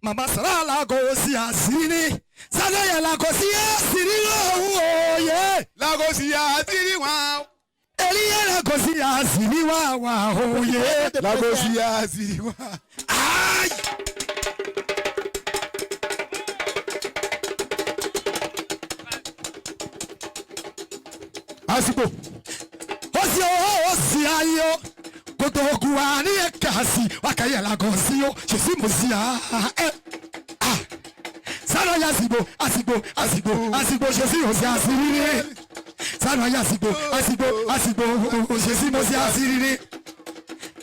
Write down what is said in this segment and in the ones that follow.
Mama sara la gosi asiri. Sana ya la gosi asiri oh yeah. La gosi asiri wa. Eliya la gosi asiri wa oh yeah. La gosi asiri wa. Aïe. Asipo. Osi ayo. Kotokuwa ni ekasi. Wakaya la gosi yo. Jésus mosia. Sana ya asibo. Jésus mosia asiri. Sana ya asibo. Jésus mosia asiri.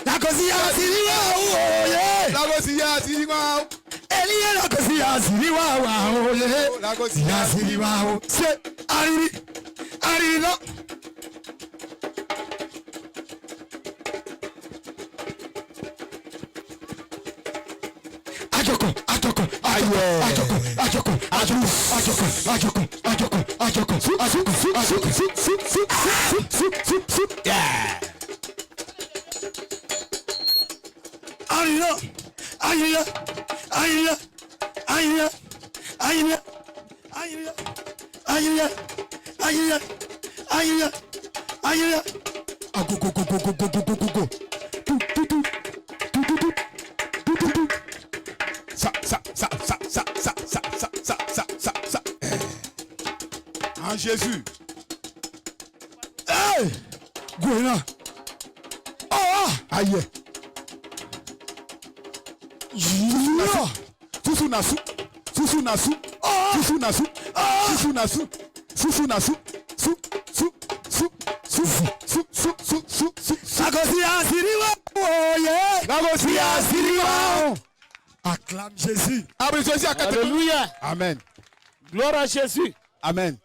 La gosi asiri oh yeah. La gosi asiri wa. Eliya la gosi asiri wa oh yeah. La gosi asiri wa oh. C'est Ari no. Ajoko. Yeah. Go. Ça. En Jésus. Hey! Gouena. Oh! Aïe. Susu nasu. Acclame Jésus. Alléluia. Amen. Gloire à Jésus. Amen.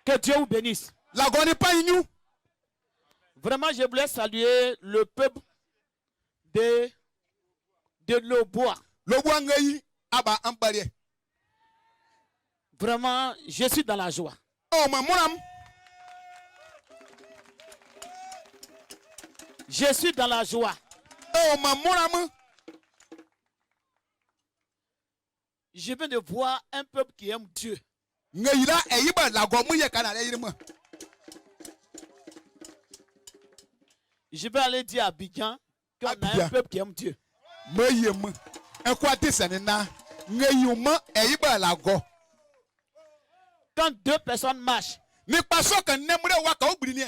Que Dieu vous bénisse. La gonne pas inou. Vraiment, je voulais saluer le peuple de Loboa. Loboa ngai aba amparie. Vraiment, je suis dans la joie. Oh mamoram. Je suis dans la joie. Oh mamoram. Je viens de voir un peuple qui aime Dieu. Ngaila eyiba la gomu ye kana le yirima. Je vais aller dire à Abidjan qu'on a un peuple qui aime Dieu. Meyem. Ekwati senena. Ngayuma eyiba la go. Quand deux personnes marchent, Ni paso kan nemre waka obrini.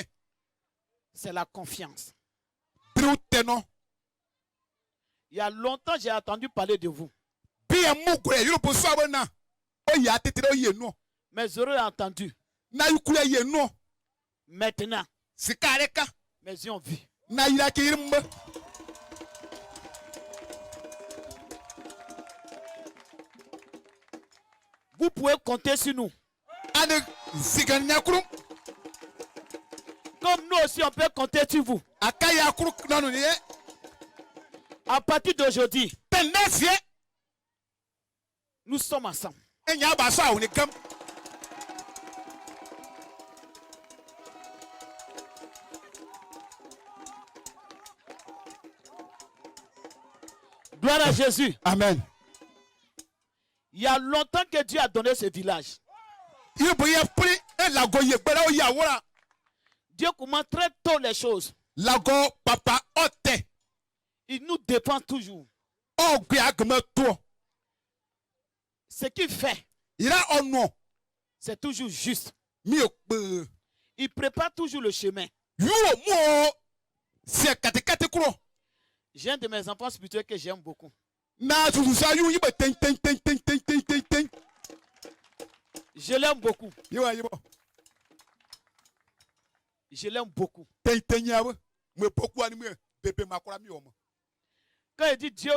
c'est la confiance. Bruteno. Il y a longtemps, j'ai entendu parler de vous. Bien mugre yuro po so abona. O ya tetere o ye no. Mes oreilles ont entendu. Na yukule ye no. Maintenant, Sikareka. mes yeux ont vu. Na yira kirimba. Vous pouvez compter sur nous. Ane ziganyakuru. Comme nous aussi, on peut compter sur vous. Akaya kuru nanu ni. À partir d'aujourd'hui, Tendesie. nous sommes ensemble. Enya ba so awuni kam. Gloire à Jésus. Amen. Il y a longtemps que Dieu a donné ce village. Ibuye pri lago ye gbere o ya wora. Dieu commence très tôt les choses. Lago papa ote. Il nous dépend toujours. O gbe agme to. Ce qu'il fait, Ira ono. c'est toujours juste. Mi o pe. Il prépare toujours le chemin. Yo mo. Se katekate kuro. J'ai un de mes enfants spirituels que j'aime beaucoup. Na susu sa yu yibe ten. Je l'aime beaucoup. Yiwa yibo. Je l'aime beaucoup. Ten yawe. Me poku ani me bebe makora mi omo. Quand il dit Dieu,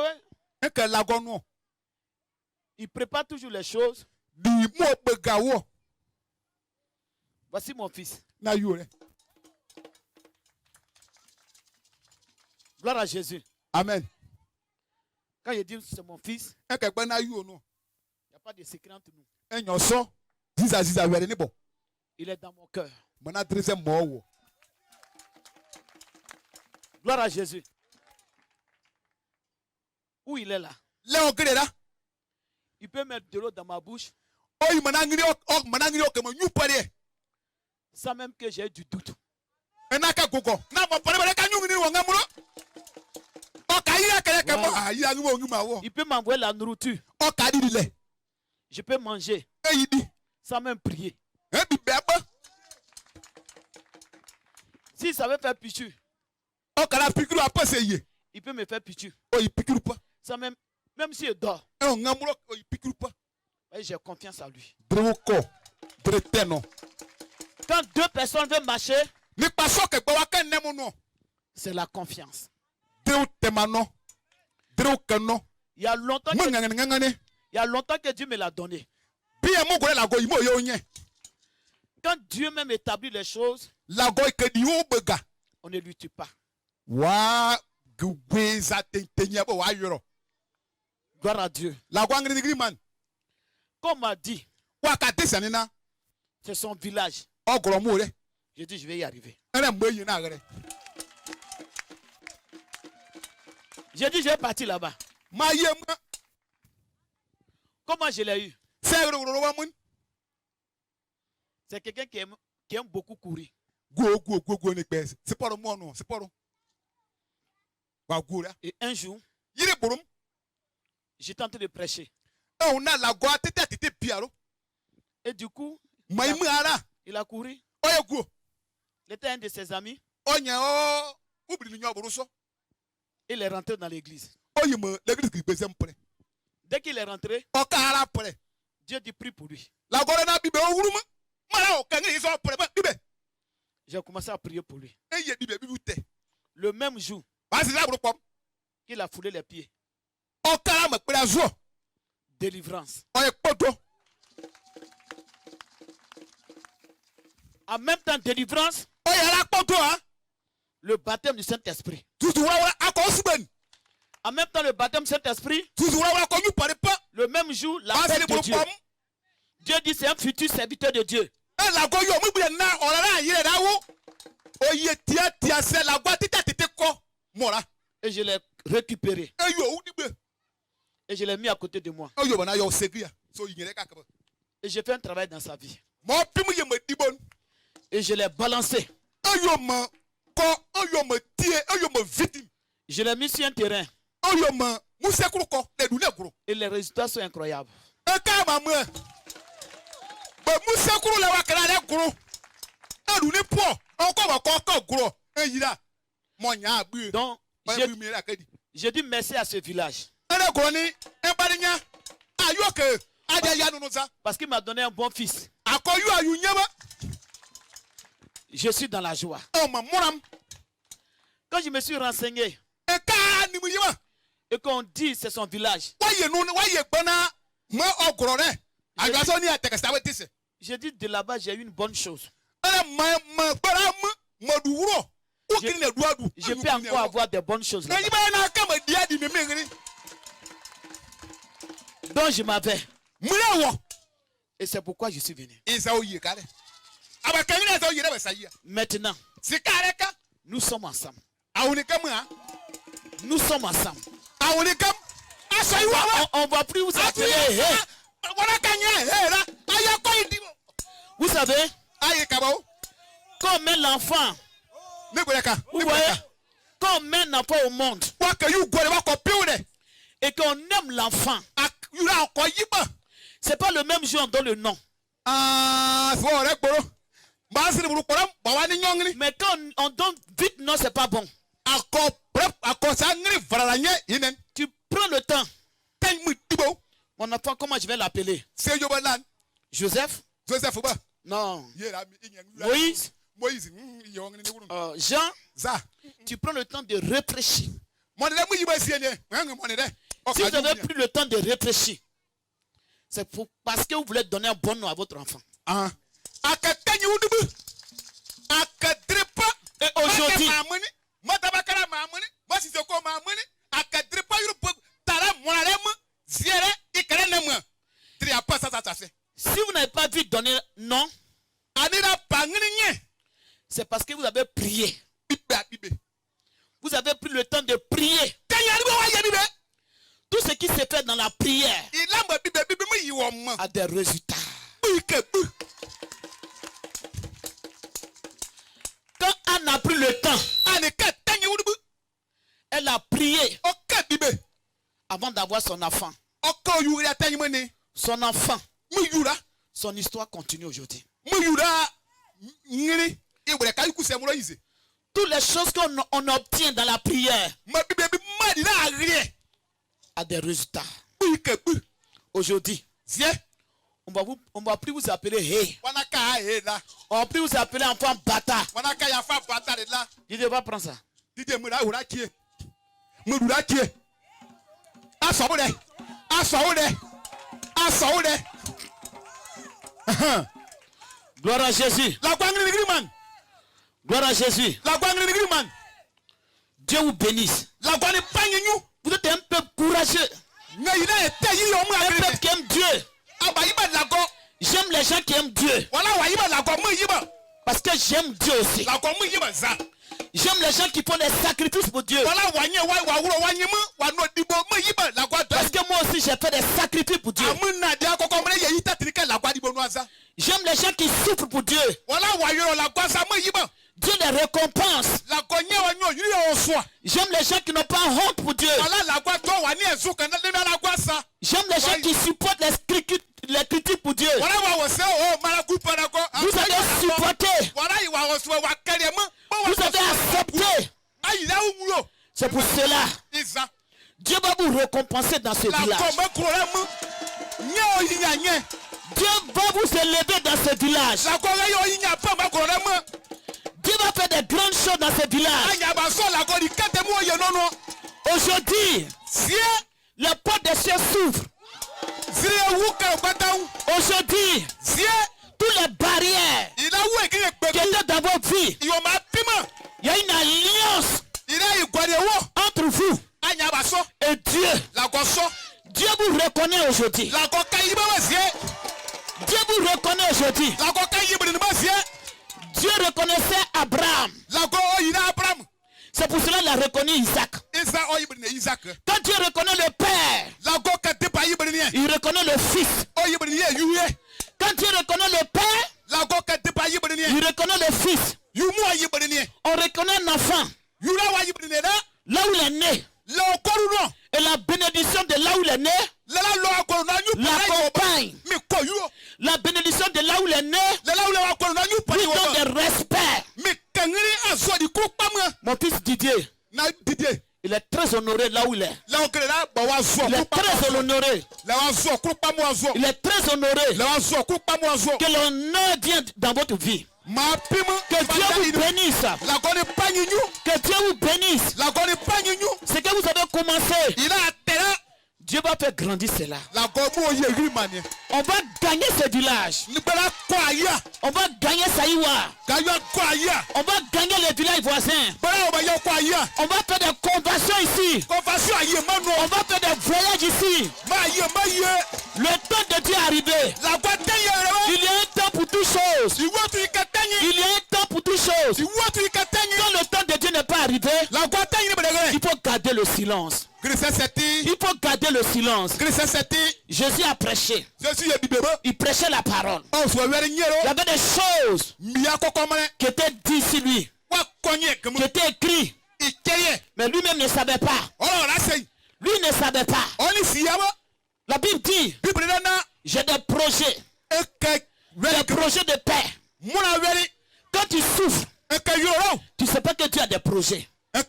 En que lago no. il prépare toujours les choses. Di mo pe gawo. Voici mon fils. Na yu re. Gloire à Jésus. Amen. Quand il dit c'est mon fils, En que gbe na yu no. il n'y a pas de secret entre nous. Enyo so. Ziza were ni bo. Il est dans mon cœur. Mona trese mo wo. Gloire à Jésus. Où il est là? Léon Grera. Il peut mettre de l'eau dans ma bouche oyi manangiri o kemo nyupare sans même que j'ai du doute. enaka gogo na mo pare bare ka nyungini wo ngamuro o ka ira kere ke mo ayi anwo nguma wo Il peut m'envoyer la nourriture. o ka di le Je peux manger eyi di sans même prier. e bi bebe S'il savait faire pichu, o kala pikiru apese ye il peut me faire pichu. oyi pikiru pa Sans même s'il dort. e o ngamuro oyi pikiru pa Ouais, j'ai confiance en lui. drewoko dreteno Quand deux personnes veulent marcher, ni paso ke gbo wa ke nemu no c'est la confiance. drew temano drew keno Il y a longtemps mo que, ngangani il y a longtemps que Dieu me l'a donné. bi e mo gore la go imo ye onye Quand Dieu même établit les choses, la go ke di o bega on ne lui tue pas. wa gwe za tentenya bo wa yoro Gloire à Dieu. la go ngri ngri man Comme on m'a dit, wa ka desani na c'est son village. ogoro mo re J'ai dit, je vais y arriver. ere mbo yi na gere J'ai dit, je vais partir là-bas. ma ye ma Comment je l'ai eu? se ro wa mun C'est quelqu'un qui aime beaucoup courir. go ni pe se poro mo no se poro wa gura Et un jour, yire borum j'étais en train de prêcher. e o na la go atete piaro Et du coup, mai mu ara il a couru. o ye go Il était un de ses amis. onya o ubiri ni nyoburu so Il est rentré dans l'église. o yi mo le gri pe se mpre Dès qu'il est rentré, o ka ara pre Dieu dit prie pour lui. la go na bibe o wuru mu mara o kan ni so pre ba bibe J'ai commencé à prier pour lui. e ye bibe bibu te Le même jour ba si la buru pom qu'il a foulé les pieds, o ka ara ma pe azo délivrance. o ye poto En même temps, délivrance, o ye la poto ha le baptême du Saint-Esprit. tutu wura ako suben En même temps, le baptême du Saint-Esprit, tutu wura ko nyu pare pa le même jour, la ba si paix ni de buru Dieu. pom Dieu dit c'est un futur serviteur de Dieu. e la go yo mu bi na o la yire da wo o ye tia se la go tete ko mora Et je l'ai récupéré. e yo u dibe Et je l'ai mis à côté de moi. o yo bana yo segria so yire ka ka Et j'ai fait un travail dans sa vie. mo pimu ye me dibon Et je l'ai balancé. o yo ma ko o yo ma tie o yo ma victime Je l'ai mis sur un terrain. o yo ma musekuru ko le du ne guru Et les résultats sont incroyables. e ka ma mu ba musekuru le wa kala le guru e du ne po o ko ba ko guru e yira mo nya agbe Donc, o ye mi ra kedi j'ai dit merci à ce village. ere guru ni e barinya ayo ke aja ya nunu za Parce qu'il m'a donné un bon fils. akoyu ayu nyeba Je suis dans la joie. o ma muram Quand je me suis renseigné e ka ni mu yima et qu'on dit c'est son village, wa ye gbona mo ogoro re agbaso ni atekesta we tise j'ai dit de là-bas j'ai eu une bonne chose. ere ma gbara mu mo du wuro o kiri na duadu Je peux encore avoir des bonnes choses e là-bas. yiba na ka ma dia di mi ngiri Donc je m'avais. mure wo Et c'est pourquoi je suis venu. isa o ye kale aba kan ni sa o ye re ba sa ye Maintenant, sikare ka nous sommes ensemble. awuni kam ha Nous sommes ensemble. awuni kam aso yi wa On va plus vous appeler. Hey. wala kanya hera aya ko idi Vous savez, aye ka ba o quand on met l'enfant, ne gbere ka vous ne voyez, gbere ka quand on met un enfant au monde wa ka yu gore wa ko piure et qu'on aime l'enfant, yura ko yiba c'est pas le même jour on donne le nom. ah fo re gboro ba siri buru koram ba wa ni nyongni Mais quand on donne vite non, c'est pas bon. ako sa ngri varala nye inen Tu prends le temps. tan mu dibo Mon enfant, comment je vais l'appeler? se yo banan Joseph? Joseph ba Non. yera mi inyen Moïse? yongni ni wuru Jean? za Tu prends le temps de réfléchir. mon de mu yiba sie ne ngam mon de Si vous avez pris le temps de réfléchir, c'est parce que vous voulez donner un bon nom à votre enfant. ah akatanyi udubu akadrepa Et aujourd'hui, mamuni matabakara mamuni masisoko mamuni akadrepa yuru tara monarem ziere ikere nemu tri apa sa se si vous n'avez pas vu donner nom, anira pangni nye c'est parce que vous avez prié. bibe Vous avez pris le temps de prier. kanyari wa ye bibe Tout ce qui se fait dans la prière, ilamba bibe a des résultats. Quand Anne a pris le temps, elle a prié avant d'avoir son enfant. Son enfant, son histoire continue aujourd'hui. Toutes les choses qu'on obtient dans la prière a des résultats. Aujourd'hui, on va plus vous appeler Hey. On va plus vous appeler enfant bâtard. Didier, va prendre ça. Gloire à Jésus. Gloire à Jésus. Dieu vous bénisse. Vous êtes un peuple courageux. Un peuple qui aime Dieu. J'aime les gens qui aiment Dieu. Parce que j'aime Dieu aussi. J'aime les gens qui font des sacrifices pour Dieu. Parce que moi aussi j'ai fait des sacrifices pour Dieu. J'aime les gens qui souffrent pour Dieu. Dieu les récompense. J'aime les gens qui n'ont pas honte pour Dieu. J'aime les gens qui supportent les critiques pour Dieu. Vous avez supporté. Vous avez accepté. C'est pour cela. Dieu va vous récompenser dans ce village. Dieu va vous élever dans ce village. Dieu va faire des grandes choses dans ce village. Aujourd'hui, les portes des cieux s'ouvrent. Aujourd'hui, toutes les barrières qui étaient dans votre vie, il y a une alliance entre vous et Dieu. Dieu vous reconnaît aujourd'hui. Dieu vous reconnaît aujourd'hui. Dieu reconnaissait Abraham. C'est pour cela qu'il a reconnu Isaac. Quand Dieu reconnaît le Père, il reconnaît le Fils. Quand Dieu reconnaît le Père, il reconnaît le Fils. On reconnaît un enfant là où il est né. Et la bénédiction de là où il est né l'accompagne. La bénédiction de là où il est né lui donne des respects. Mon fils Didier, il est très honoré là où il est. Il est très honoré. Il est très honoré que l'honneur vienne dans votre vie. Que Dieu vous bénisse. Que Dieu vous bénisse. Ce que vous avez commencé, Dieu va faire grandir cela. On va gagner ce village. On va gagner Saïwa. On va gagner les villages voisins. On va faire des conversions ici. On va faire des voyages ici. Le temps de Dieu est arrivé. Il y a un temps pour toutes choses. Il y a un temps pour toutes choses. Quand le temps de Dieu n'est pas arrivé, il faut garder le silence. Il faut garder le silence. Jésus a prêché. Il prêchait la parole. Il y avait des choses qui étaient dites sur lui, qui étaient écrites. Mais lui-même ne savait pas. Lui ne savait pas. La Bible dit, j'ai des projets. Des projets de paix. Quand tu souffres, tu ne sais pas que tu as des projets. Quand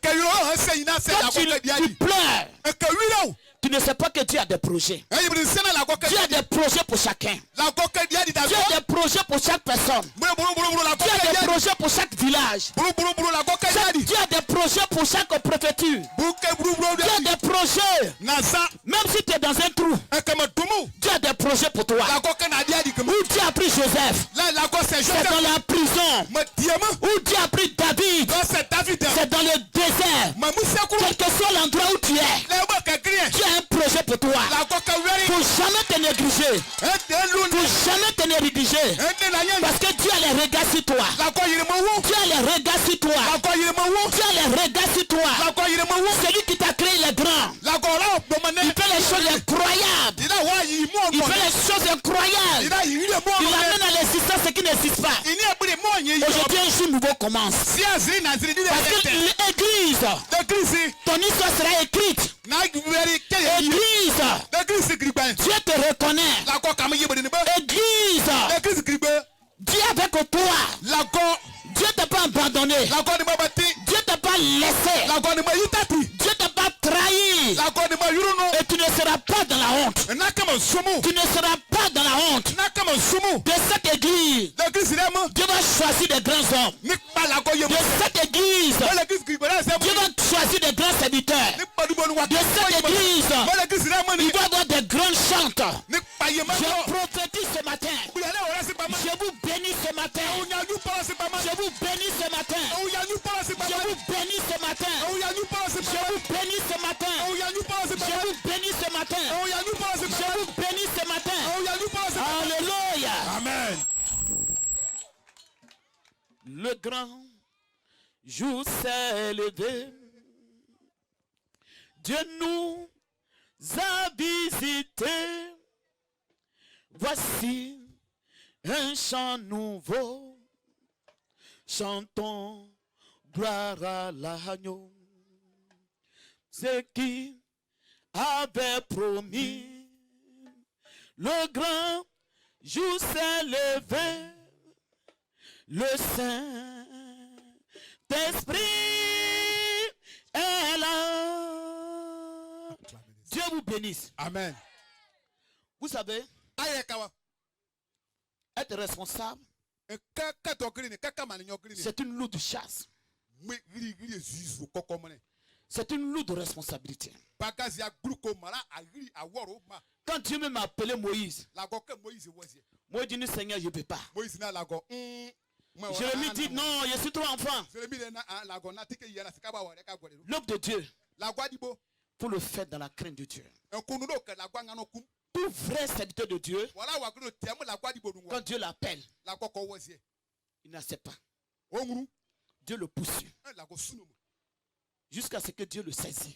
tu pleures, tu ne sais pas que Dieu a des projets. Dieu a des projets pour chacun. Dieu a des projets pour chaque personne. Dieu a des projets pour chaque village. Dieu a des projets pour chaque préfecture. Dieu a des projets. Même si tu es dans un trou, Dieu a des projets pour toi. Où Dieu a pris Joseph, c'est dans la prison. Où Dieu a pris David, c'est dans le désert. Quel que soit l'endroit où tu es, Dieu a un projet pour toi. Pour jamais te négliger. Pour jamais te négliger. Parce que Dieu a les regards sur toi. Dieu a les regards sur toi. Dieu a les regards sur toi. Celui qui t'a créé les grands. Il fait les choses incroyables. Il fait les choses incroyables. Il amène à l'existence ce qui n'existe pas. Aujourd'hui, un jour nouveau commence. Parce que l'église, ton histoire sera écrite. Église, Dieu te reconnaît. Église, Dieu avec toi. Dieu t'a pas abandonné. Dieu t'a pas laissé. Dieu t'a pas trahi. Et tu ne seras pas dans la honte. Tu ne seras pas dans la honte. De cette église, Dieu va choisir des grands hommes. De cette église, Dieu va choisir des grands serviteurs. De cette église, il va avoir des grands chanteurs. Je prophétise ce matin. Je vous bénis ce matin. Je vous bénis ce matin. Je vous bénis ce matin. Je vous bénis ce matin. Je vous bénis ce matin. Je vous bénis ce matin. Alléluia. Amen. Le grand jour s'est levé. Dieu nous a visités. Voici un chant nouveau. Chantons gloire à l'agneau. Ce qui avait promis. Le grand jour s'est levé. Le Saint-Esprit est là. Dieu vous bénisse. Amen. Vous savez, être responsable, c'est une lourde chasse. C'est une lourde responsabilité. Quand Dieu m'a appelé Moïse, moi je dis Seigneur, je ne peux pas. Je lui dis non, je suis trop enfant. L'œuvre de Dieu, pour le faire dans la crainte de Dieu. Tout vrai serviteur de Dieu, quand Dieu l'appelle, il n'accepte pas. Dieu le pousse jusqu'à ce que Dieu le saisisse.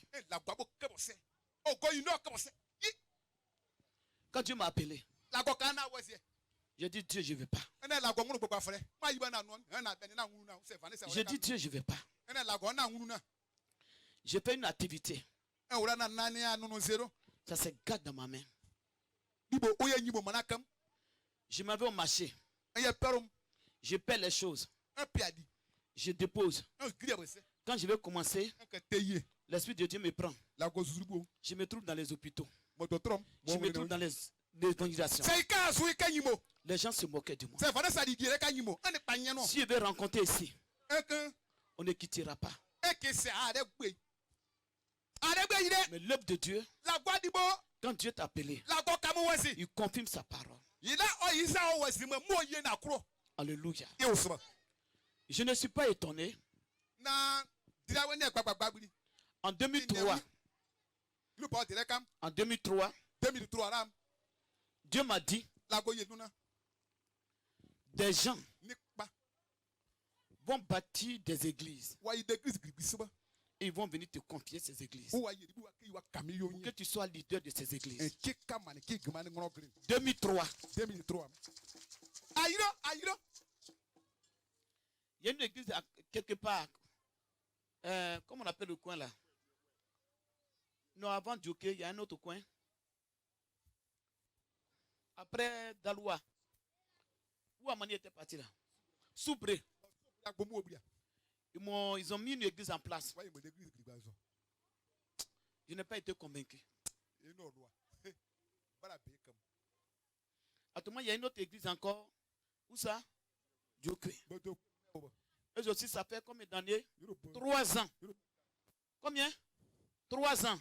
Quand Dieu m'a appelé, j'ai dit Dieu, je ne veux pas. J'ai dit Dieu, je ne veux pas. J'ai fait une activité. Ça se garde dans ma main. Je m'avais au marché. Je paie les choses. Je dépose. Quand je vais commencer, l'Esprit de Dieu me prend. Je me trouve dans les hôpitaux. Je me trouve dans les organisations. Les gens se moquaient de moi. Si je vais rencontrer ici, on ne quittera pas. Mais l'œuvre de Dieu, quand Dieu t'a appelé, il confirme sa parole. Alléluia. Je ne suis pas étonné. En 2003, Dieu m'a dit, des gens vont bâtir des églises. Et ils vont venir te confier ces églises. Pour que tu sois leader de ces églises. 2003. Il y a une église quelque part. Comment on appelle le coin là? Non, avant Djoké, il y a un autre coin. Après Daloua. Où Amani était parti là? Soubré. Ils ont mis une église en place. Je n'ai pas été convaincu. Actuellement, il y a une autre église encore. Où ça? Djoké. Eux aussi, ça fait combien d'années? 3 ans. Combien? 3 ans.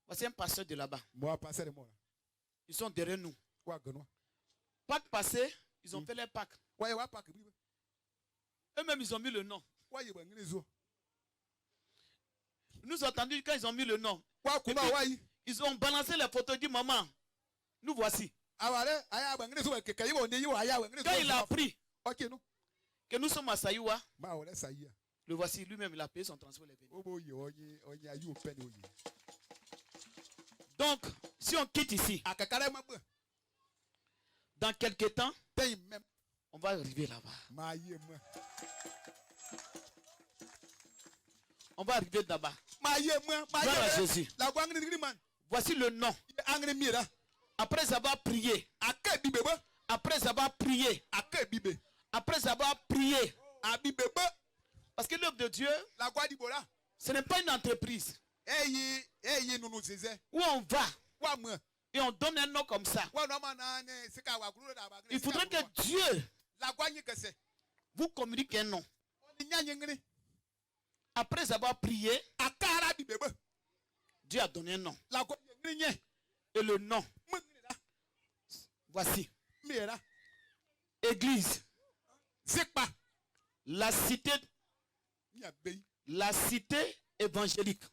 Voici un pasteur de là-bas. Ils sont derrière nous. Pâques passé, ils ont fait les Pâques. Eux-mêmes, ils ont mis le nom. Nous avons entendu quand ils ont mis le nom. Ils ont balancé les photos du maman. Nous voici. Quand il a appris que nous sommes à Saïwa, le voici, lui-même, il a payé son transport. Donc, si on quitte ici, Dans quelques temps, tẹ́yìn mẹ́m. on va arriver là-bas. Máa yé mọ́. On va arriver là-bas. Máa yé mọ́. Máa Gloire à yé Jésus. mọ́. Làgọ́ angiri man. Voici le nom. Angiri mi ra. Après avoir prié, Akẹ́ bíbè bọ́. après avoir prié, Akẹ́ bíbè. après avoir prié, Àbíbè bọ́. parce que l'œuvre de Dieu, Làgọ́ àdìbò rà. ce n'est pas une entreprise Ẹ̀yìn nunu ṣiṣẹ́. où on va Wà mọ̀. et on donne un nom comme ça. Wà nọ́ọ̀mà náà ní sika wà kúrò dàbà. Il faudrait que Dieu Làgọ́ anyi kẹsẹ̀. vous communique un nom. Wọ́n ní nyá nyingiri. Après avoir prié, Akẹ́ ara bíbè bọ́. Dieu a donné un nom. Làgọ́ nyingiri nyẹ. Et le nom, Mọ̀ nyingiri rà. voici. Mi rà. Église, Zikpa. la cité, Ní àgbẹ̀yìn. la cité évangélique.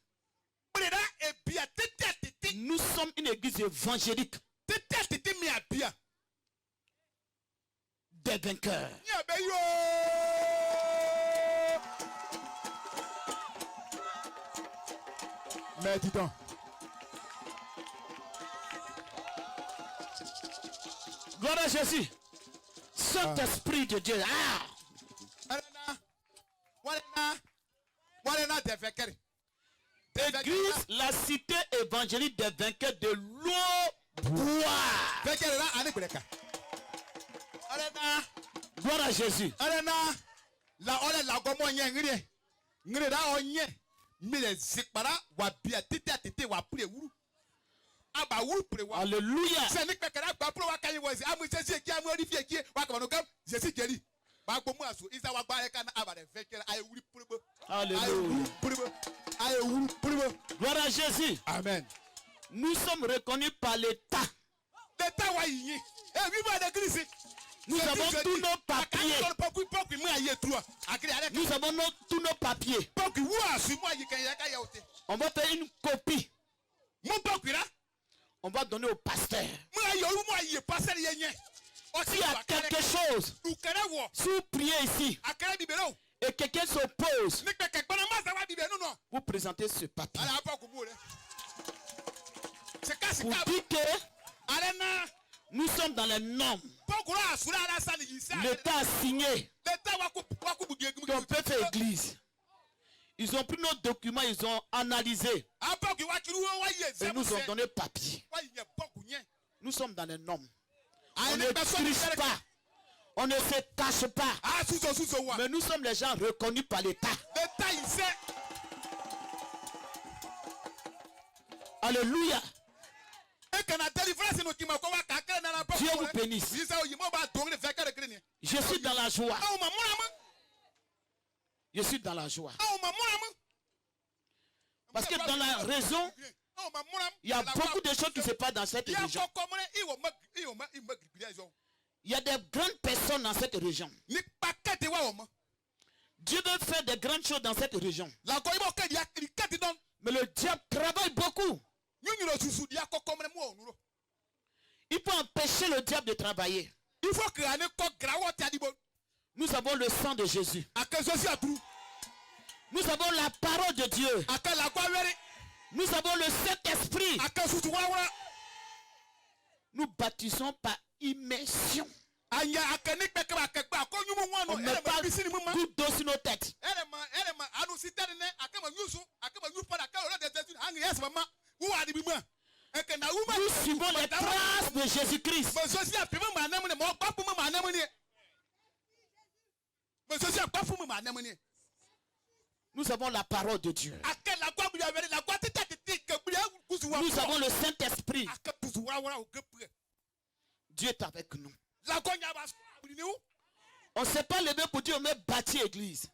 Mọ̀ rà ebia tètè tètè. Nous sommes une église évangélique Tètè tètè mi àbíà. des vainqueurs. Ní àbẹ̀yìn ooo. Mais dis donc. Gloire à Jésus. Saint-Esprit de Dieu. Ah! Walena de vekere. Église, la cité évangélique des vainqueurs de l'eau-bois. Vekere la ani breka. Walena. Gloire à Jésus. Walena. La ole la gomo nye ngire. Ngire da onye. Mire zikpara wa bia tete tete wa pure wuru. Aba wuru pure wa. Alléluia. Se ni pekere agba pure wa kan yi wo si. Amu se se ki amu ori fie ki wa ka gam. Jesi jeri. Ba gbomu aso. Isa wa gba ka na aba de vekere aye wuru pure bo. Alléluia. Gloire à Jésus. Amen. Nous sommes reconnus par l'État. L'État wa yi. Eh oui ba de Christ. Nous avons tous nos papiers. Nous avons tous nos papiers. On va faire une copie. On va donner au pasteur. S'il y a quelque chose, si vous priez isi, et quelqu'un s'oppose, vous présentez ce papier. Vous dites que nous sommes dans les normes. L'État a signé qu'on peut faire église. Ils ont pris nos documents, ils ont analysé. Et nous ont donné papier. Nous sommes dans les normes. On ne triche pas. On ne se cache pas. Mais nous sommes les gens reconnus par l'État. Alléluia. Dieu vous bénisse. Je suis dans la joie. Je suis dans la joie. Parce que dans la raison, il y a beaucoup de choses qui se passent dans cette région. Il y a des grandes personnes dans cette région. Dieu veut faire des grandes choses dans cette région. Mais le diable travaille beaucoup. Il peut empêcher le diable de travailler. Nous avons le sang de Jésus. Nous avons la parole de Dieu. Nous avons le Saint-Esprit. Nous bâtissons par immersion. On ne met pas tout dos sur nos têtes. Nous suivons les traces de Jésus-Christ. Nous avons la parole de Dieu. Nous avons le Saint-Esprit. Dieu est avec nous. On ne s'est pas levé pour dire on a bâti l'église.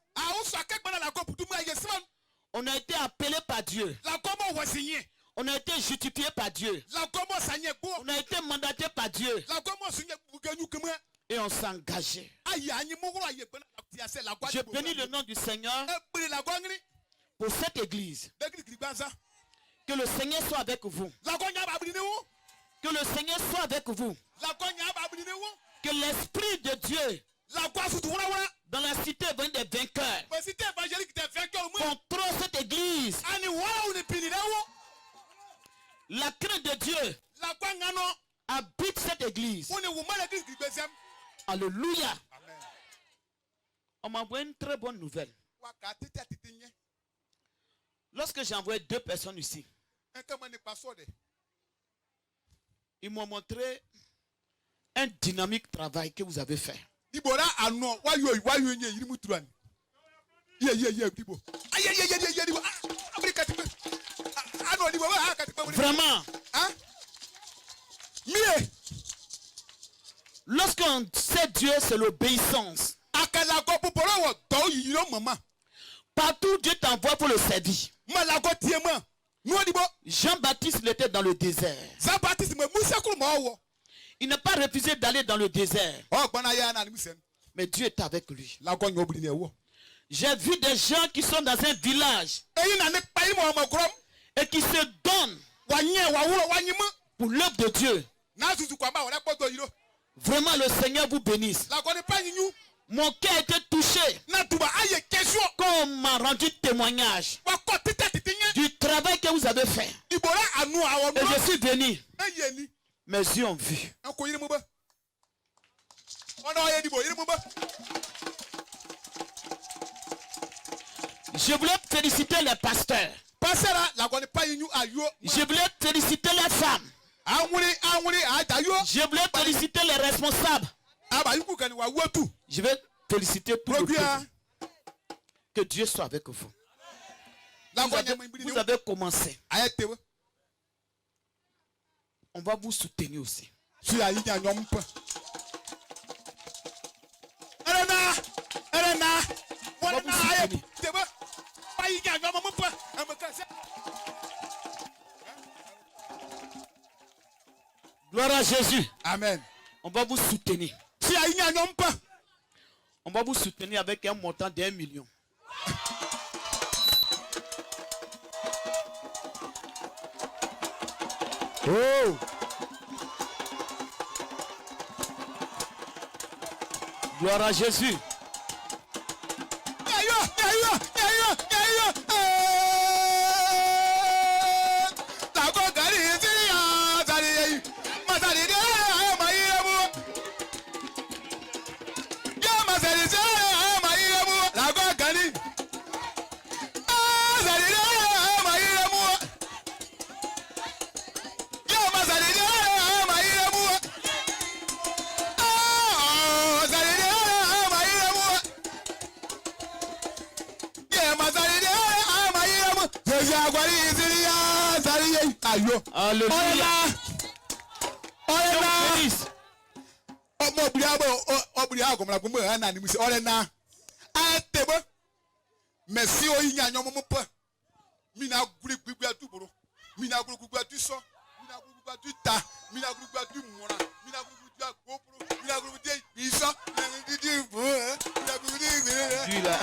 On a été appelé par Dieu. On a été justifié par Dieu. On a été mandaté par Dieu. Et on s'est engagé. Je bénis le nom du Seigneur pour cette église. Que le Seigneur soit avec vous. Que le Seigneur soit avec vous. Que l'Esprit de Dieu dans la cité des vainqueurs contrôle cette église. La crainte de Dieu habite cette église. Alléluia. Amen. On m'a envoyé une très bonne nouvelle. Lorsque j'ai envoyé 2 personnes ici, ils m'ont montré un dynamique travail que vous avez fait. Vraiment. Lorsqu'on sait Dieu, c'est l'obéissance. Partout Dieu t'envoie pour le servir. Jean-Baptiste il était dans le désert. Il n'a pas refusé d'aller dans le désert. Mais Dieu est avec lui. J'ai vu des gens qui sont dans un village et qui se donnent pour l'œuvre de Dieu. Vraiment, le Seigneur vous bénisse. Mon cœur a été touché quand on m'a rendu témoignage du travail que vous avez fait. Et je suis venu. Mes yeux ont vu. Je voulais féliciter les pasteurs. Je voulais féliciter les femmes. Je voulais féliciter les responsables. Je vais féliciter tout le peuple. Que Dieu soit avec vous. Vous avez commencé. On va vous soutenir aussi. On va vous soutenir. Gloire à Jésus. Amen. On va vous soutenir. On va vous soutenir avec un montant d'1 million. Oh. Gloire à Jésus. Alléluia. Merci au Ignan, mina guri gbigba du boro mina guri gbigba du so mina guri gbigba du ta mina guri gbigba du mura mina guri gbigba gopro mina guri gbigba iso mina guri gbigba bo mina guri gbigba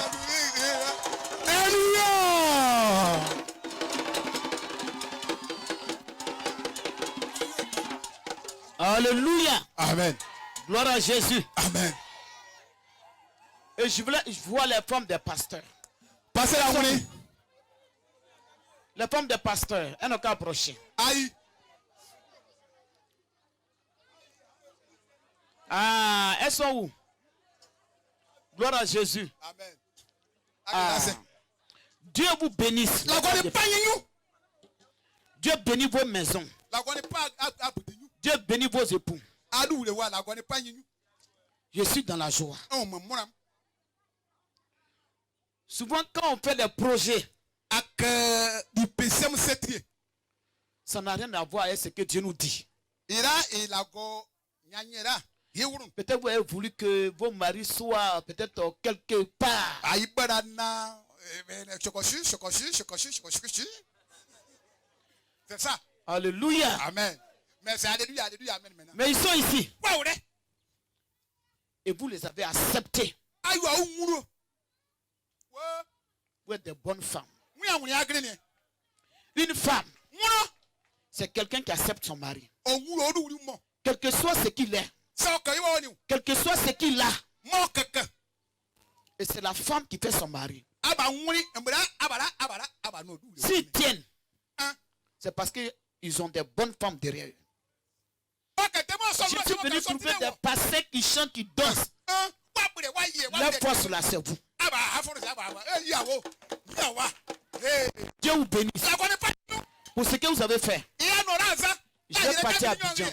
Alléluia. Amen. Gloire à Jésus. Amen. Et je vois les femmes des pasteurs. Passez la journée. Les femmes des pasteurs, elles n'ont qu'à approcher. Aïe. Ah, elles sont où? Gloire à Jésus. Amen. Ah. Dieu vous bénisse. Dieu bénit vos maisons. Dieu bénit vos époux. Je suis dans la joie. Souvent quand on fait des projets, ça n'a rien à voir avec ce que Dieu nous dit. Peut-être vous avez voulu que vos maris soient peut-être quelque part. C'est ça. Alléluia. Amen. Mais c'est alléluia, alléluia, amen maintenant. Mais ils sont ici. Et vous les avez acceptés. Vous êtes des bonnes femmes. Une femme, c'est quelqu'un qui accepte son mari. Quel que soit ce qu'il est. Quel que soit ce qu'il a. Et c'est la femme qui fait son mari. S'ils tiennent, c'est parce qu'ils ont des bonnes femmes derrière eux. Je suis venu trouver des pasteurs qui chantent, qui dansent. Lève-toi sur la cerveau. Dieu vous bénisse. Pour ce que vous avez fait. Je vais partir à Abidjan.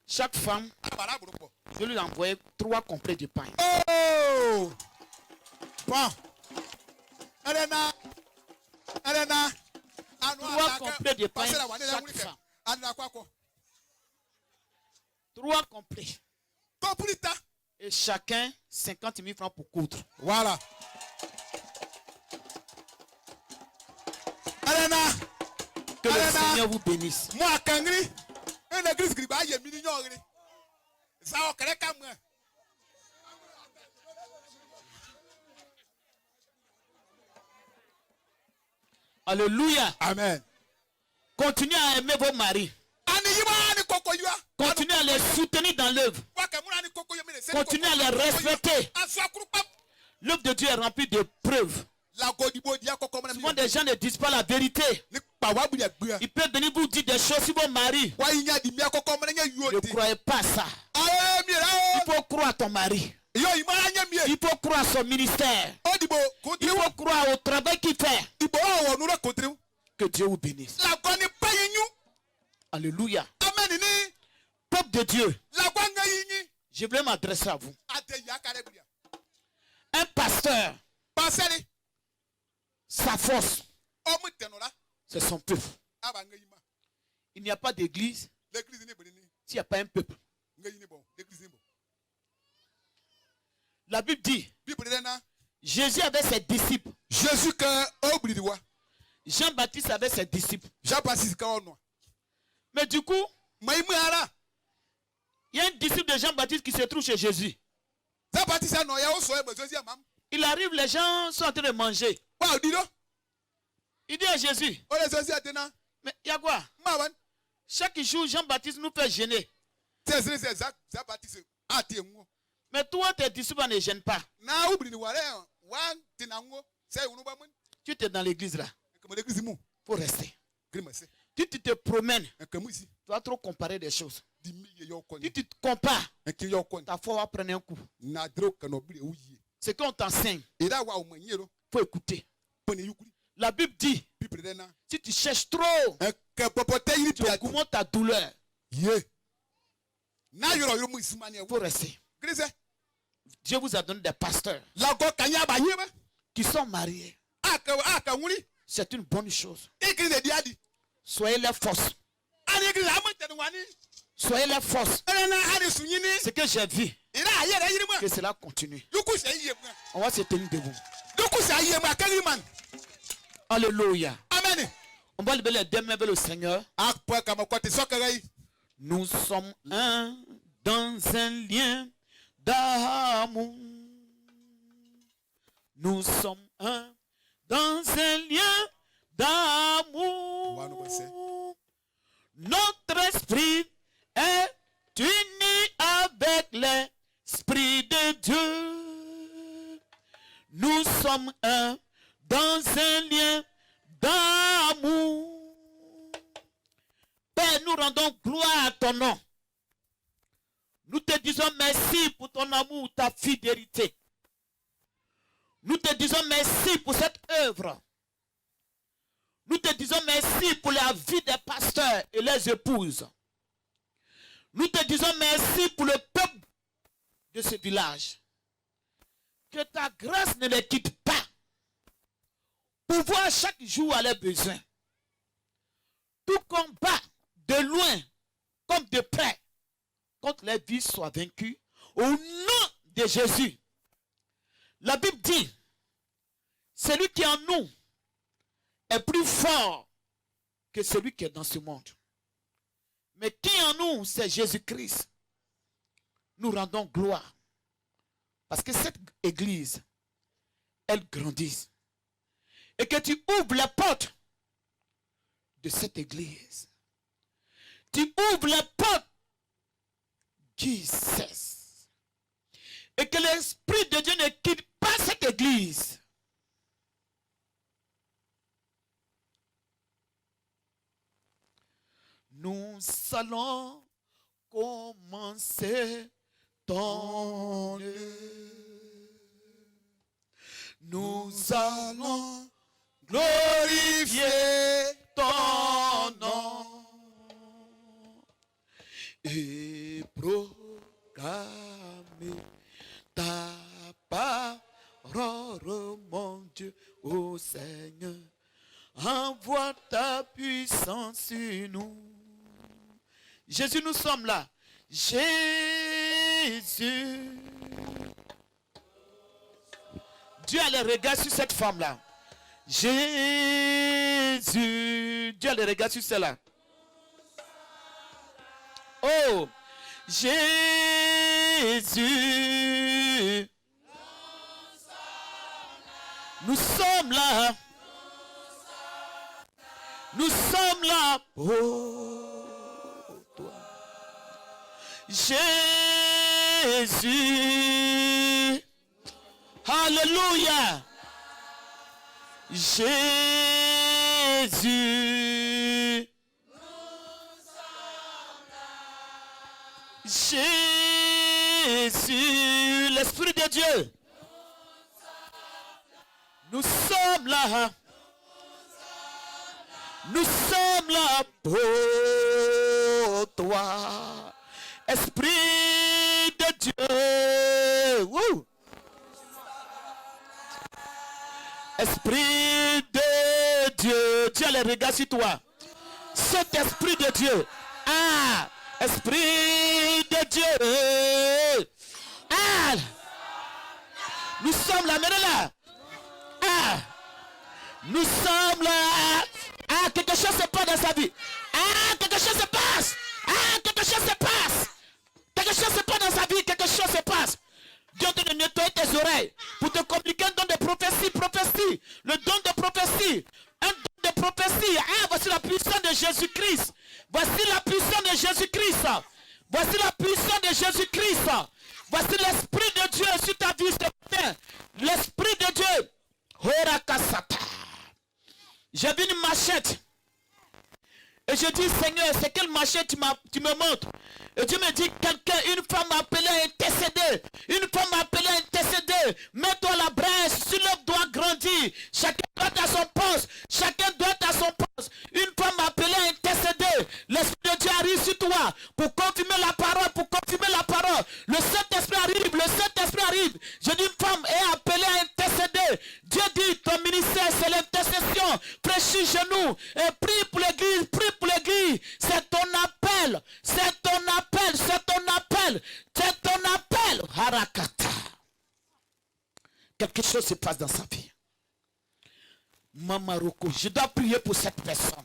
Chaque femme, je lui ai envoyé 3 complets de pain. Oh! Bon. Elena. 3 complets de pain chaque femme. 3 complets. Et chacun 50 000 francs pour coudre. Voilà. Elena. Que le Seigneur vous bénisse. Moi, Kangri. Une église qui va y avoir ça va créer comme moi. Alléluia. Amen. Continuez à aimer vos maris. Continuez à les soutenir dans l'œuvre. Continuez à les respecter. L'œuvre de Dieu est remplie de preuves. Souvent des gens ne disent pas la vérité. Ils peuvent venir vous dire des choses sur vos maris. Ne croyez pas à ça. Il faut croire à ton mari. Il faut croire à son ministère. Il faut croire au travail qu'il fait. Que Dieu vous bénisse. Alléluia. Peuple de Dieu, je voulais m'adresser à vous. Un pasteur, sa force, c'est son peuple. Il n'y a pas d'église s'il n'y a pas un peuple. La Bible dit, Jésus avait ses disciples. Jean-Baptiste avait ses disciples. Mais du coup, il y a un disciple de Jean-Baptiste qui se trouve chez Jésus. Il arrive, les gens sont en train de manger. Il dit à Jésus, mais il y a quoi? Chaque jour, Jean-Baptiste nous fait gêner. Mais toi, tes disciples ne gênent pas. Tu es dans l'église là. Il faut rester. Si tu te promènes, tu vas trop comparer des choses. Si tu te compares, ta foi va prendre un coup. Ce qu'on t'enseigne, il faut écouter. La Bible dit, si tu cherches trop, tu augmentes ta douleur. Il faut rester. Dieu vous a donné des pasteurs qui sont mariés. C'est une bonne chose. Soyez la force. Soyez la force. Ce que j'ai vu, que cela continue. On va se tenir debout. Alléluia. Amen. On va lever les deux mains vers le Seigneur. Nous sommes un dans un lien d'amour. Nous sommes un dans un lien d'amour. Notre esprit est uni avec l'esprit de Dieu. Nous sommes un dans un lien d'amour. Père, nous rendons gloire à ton nom. Nous te disons merci pour ton amour, ta fidélité. Nous te disons merci pour cette œuvre. Nous te disons merci pour la vie des pasteurs et les épouses. Nous te disons merci pour le peuple de ce village. Que ta grâce ne les quitte pas. Pour voir chaque jour à leurs besoins. Tout combat de loin comme de près. Contre les vies soient vaincus. Au nom de Jésus. La Bible dit, celui qui est en nous est plus fort que celui qui est dans ce monde. Mais qui est en nous, c'est Jésus-Christ. Nous rendons gloire. Parce que cette église, elle grandit. Et que tu ouvres la porte de cette église. Tu ouvres la porte qui cesse. Et que l'Esprit de Dieu ne quitte pas cette église. Nous allons commencé ton œuvre. Nous allons glorifier ton nom et proclamer ta parole, mon Dieu, ô Seigneur. Envoie ta puissance sur nous. Jésus, nous sommes là. Jésus. Dieu a le regard sur cette femme-là. Jésus. Dieu a le regard sur celle-là. Oh, Jésus. Nous sommes là. Nous sommes là pour toi. Jésus. Alléluia. Jésus. Jésus. L'Esprit de Dieu. Nous sommes là. Nous sommes là pour toi. Esprit de Dieu. Woo. Esprit de Dieu. Dieu a les regards sur toi. Cet esprit de Dieu. Ah. Esprit de Dieu. Ah. Nous sommes là. Maintenant là. Ah. Nous sommes là. Ah, quelque chose se passe dans sa vie. Ah, quelque chose se passe. Ah, quelque chose se passe. Quelque chose se passe dans sa vie. Quelque chose se passe. Dieu te nettoie tes oreilles pour te communiquer un don de prophétie. Prophétie. Le don de prophétie. Un don de prophétie. Ah, voici la puissance de Jésus-Christ. Voici la puissance de Jésus-Christ. Voici la puissance de Jésus-Christ. Voici l'Esprit de Dieu sur ta vie ce matin. L'Esprit de Dieu. Horakasata. J'ai vu une machette. Et je dis, Seigneur, c'est quelle machette tu me montres? Et Dieu me dit, quelqu'un, une femme m'a appelé à intercéder. Une femme m'a appelé à intercéder. Mets-toi à la brèche, si l'œuvre doit grandir. Chacun doit être à son poste. Chacun doit être à son poste. Une femme m'a appelé à intercéder. L'Esprit de Dieu arrive sur toi pour confirmer la parole, pour confirmer la parole. Le Saint-Esprit arrive, le Saint-Esprit arrive. Je dis, une femme est appelée à intercéder. Dieu dit, ton ministère, c'est l'intercession. Prêche chez nous et prie pour l'église, prie pour l'église. C'est ton appel, c'est ton appel, c'est ton appel, c'est ton appel. Harakata. Quelque chose se passe dans sa vie. Mamaroko, je dois prier pour cette personne.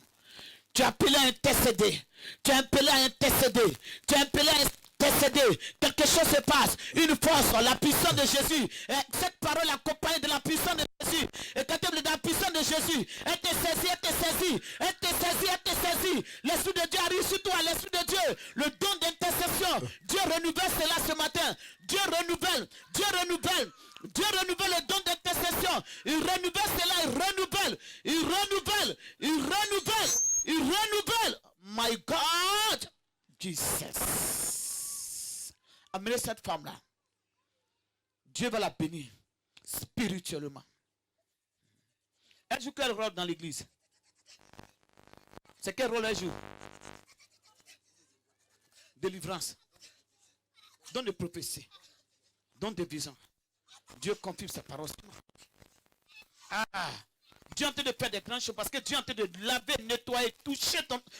Tu es appelé à intercéder. Tu es appelé à intercéder. Tu es appelé à intercéder. Quelque chose se passe. Une force, la puissance de Jésus. Et cette parole accompagnée de la puissance de Jésus. Et quand tu es dans la puissance de Jésus, elle te saisit, elle te saisit, elle te saisit, elle te saisit. L'Esprit de Dieu arrive sur toi. L'Esprit de Dieu, le don d'intercession. Dieu renouvelle cela ce matin. Dieu renouvelle. Dieu renouvelle. Dieu renouvelle le don d'intercession. Il renouvelle cela. Il renouvelle. Il renouvelle. Il renouvelle. Il renouvelle. My God. Jesus. Amenez cette femme-là. Dieu va la bénir spirituellement. Elle joue quel rôle dans l'église? C'est quel rôle elle joue? Délivrance. Don de prophétie. Don de vision. Dieu confirme sa parole. Ah, Dieu est en train de faire des grandes choses parce que Dieu est en train de laver, nettoyer, toucher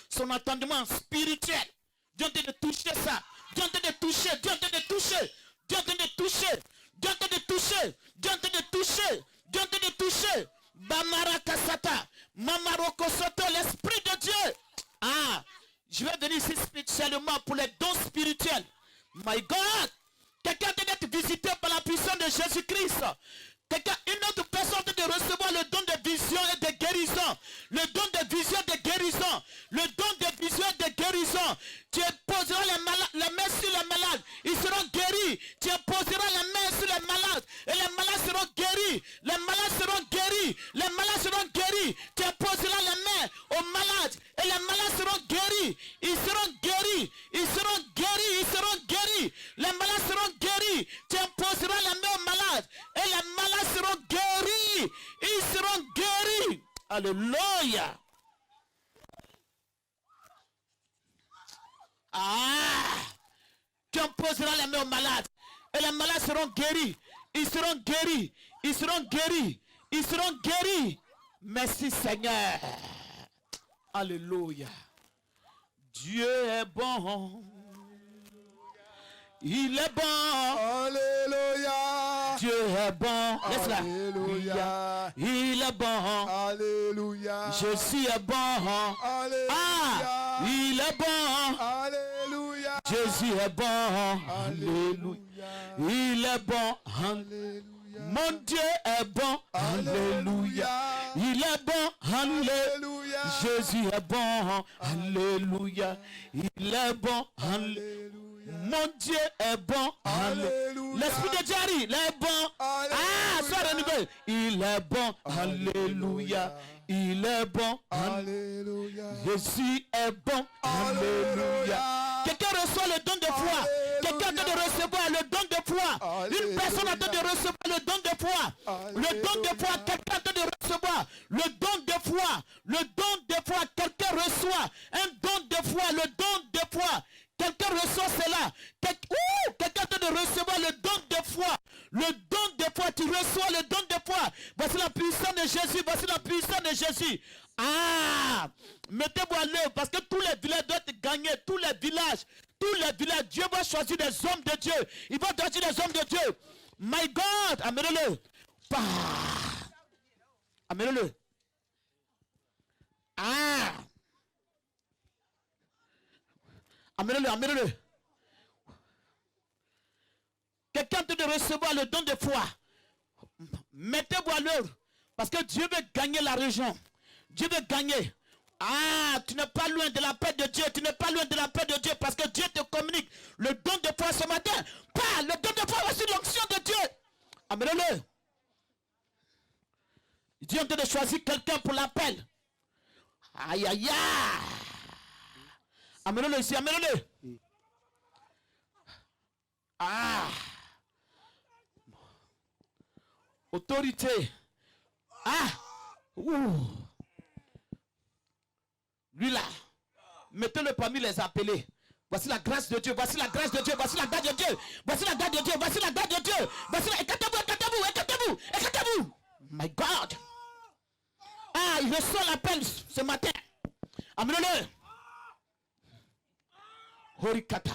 son entendement spirituel. Dieu est en train de toucher ça. Dieu est en train de toucher. Dieu est en train de toucher. Dieu est en train de toucher. Dieu est en train de toucher. Dieu est en train de toucher. Dieu est en train de toucher. Bamara Kasata. Mamaroko Soto, l'Esprit de Dieu. Ah, je vais venir ici spécialement pour les dons spirituels. My God. Quelqu'un doit être visité par la puissance de Jésus-Christ. Une autre personne doit recevoir le don de vision et de guérison. Le don de vision et de guérison. Le don de vision et de guérison. Tu poseras les mains sur les malades. Ils seront guéris. Tu poseras les mains sur les malades. Et les malades seront guéris. Les malades seront guéris. Les malades seront guéris. Tu poseras les mains aux malades. Et les malades seront guéris. Ils seront guéris. Ils seront guéris. Alléluia. Tu imposeras les mains aux malades. Et les malades seront guéris. Ils seront guéris. Ils seront guéris. Ils seront guéris. Merci Seigneur. Alléluia. Dieu est bon. Il est bon. Alléluia. Dieu est bon. Laisse-la. Alléluia. Il est bon. Alléluia. Jésus est bon. Alléluia. Il est bon. Alléluia. Jésus est bon. Alléluia. Il est bon. Alléluia. Mon Dieu est bon. Alléluia. Il est bon. Alléluia. Jésus est bon. Alléluia. Il est bon. Alléluia. Mon Dieu est bon. Alléluia. L'Esprit de Dieu il est bon. Sois renouvelé. Il est bon. Alléluia. Il est bon. Alléluia. Jésus est bon. Alléluia. Quelqu'un reçoit le don de foi. Quelqu'un attend de recevoir le don de foi. Une personne attend de recevoir le don de foi. Le don de foi. Quelqu'un attend de recevoir le don de foi. Le don de foi. Quelqu'un reçoit un don de foi. Le don de foi. Quelqu'un reçoit cela. Quelqu'un attend de recevoir le don de foi. Le don de foi. Tu reçois le don de foi. Voici la puissance de Jésus. Voici la puissance de Jésus. Mettez-vous à l'œuvre parce que tous les villages doivent être gagnés. Tous les villages. Dieu va choisir des hommes de Dieu. Il va choisir des hommes de Dieu. My God. Amenez-le. Amenez-le. Amenez-le, amenez-le. Quelqu'un peut recevoir le don de foi. Mettez-vous à l'œuvre. Parce que Dieu veut gagner la région. Dieu veut gagner. Tu n'es pas loin de la paix de Dieu. Tu n'es pas loin de la paix de Dieu. Parce que Dieu te communique le don de foi ce matin. Le don de foi, voici l'onction de Dieu. Amenez-le. Dieu est en train de choisir quelqu'un pour l'appel. Aïe, aïe, aïe. Amenez-le ici, amenez-le. Autorité. Lui là. Mettez-le parmi les appelés. Voici la grâce de Dieu. Voici la grâce de Dieu. Voici la grâce de Dieu. Voici la grâce de Dieu. Voici la grâce de Dieu. Voici la... Écartez-vous, écartez-vous, écartez-vous, écartez-vous. My God. Il reçoit l'appel ce matin. Amenez-le. Horikata.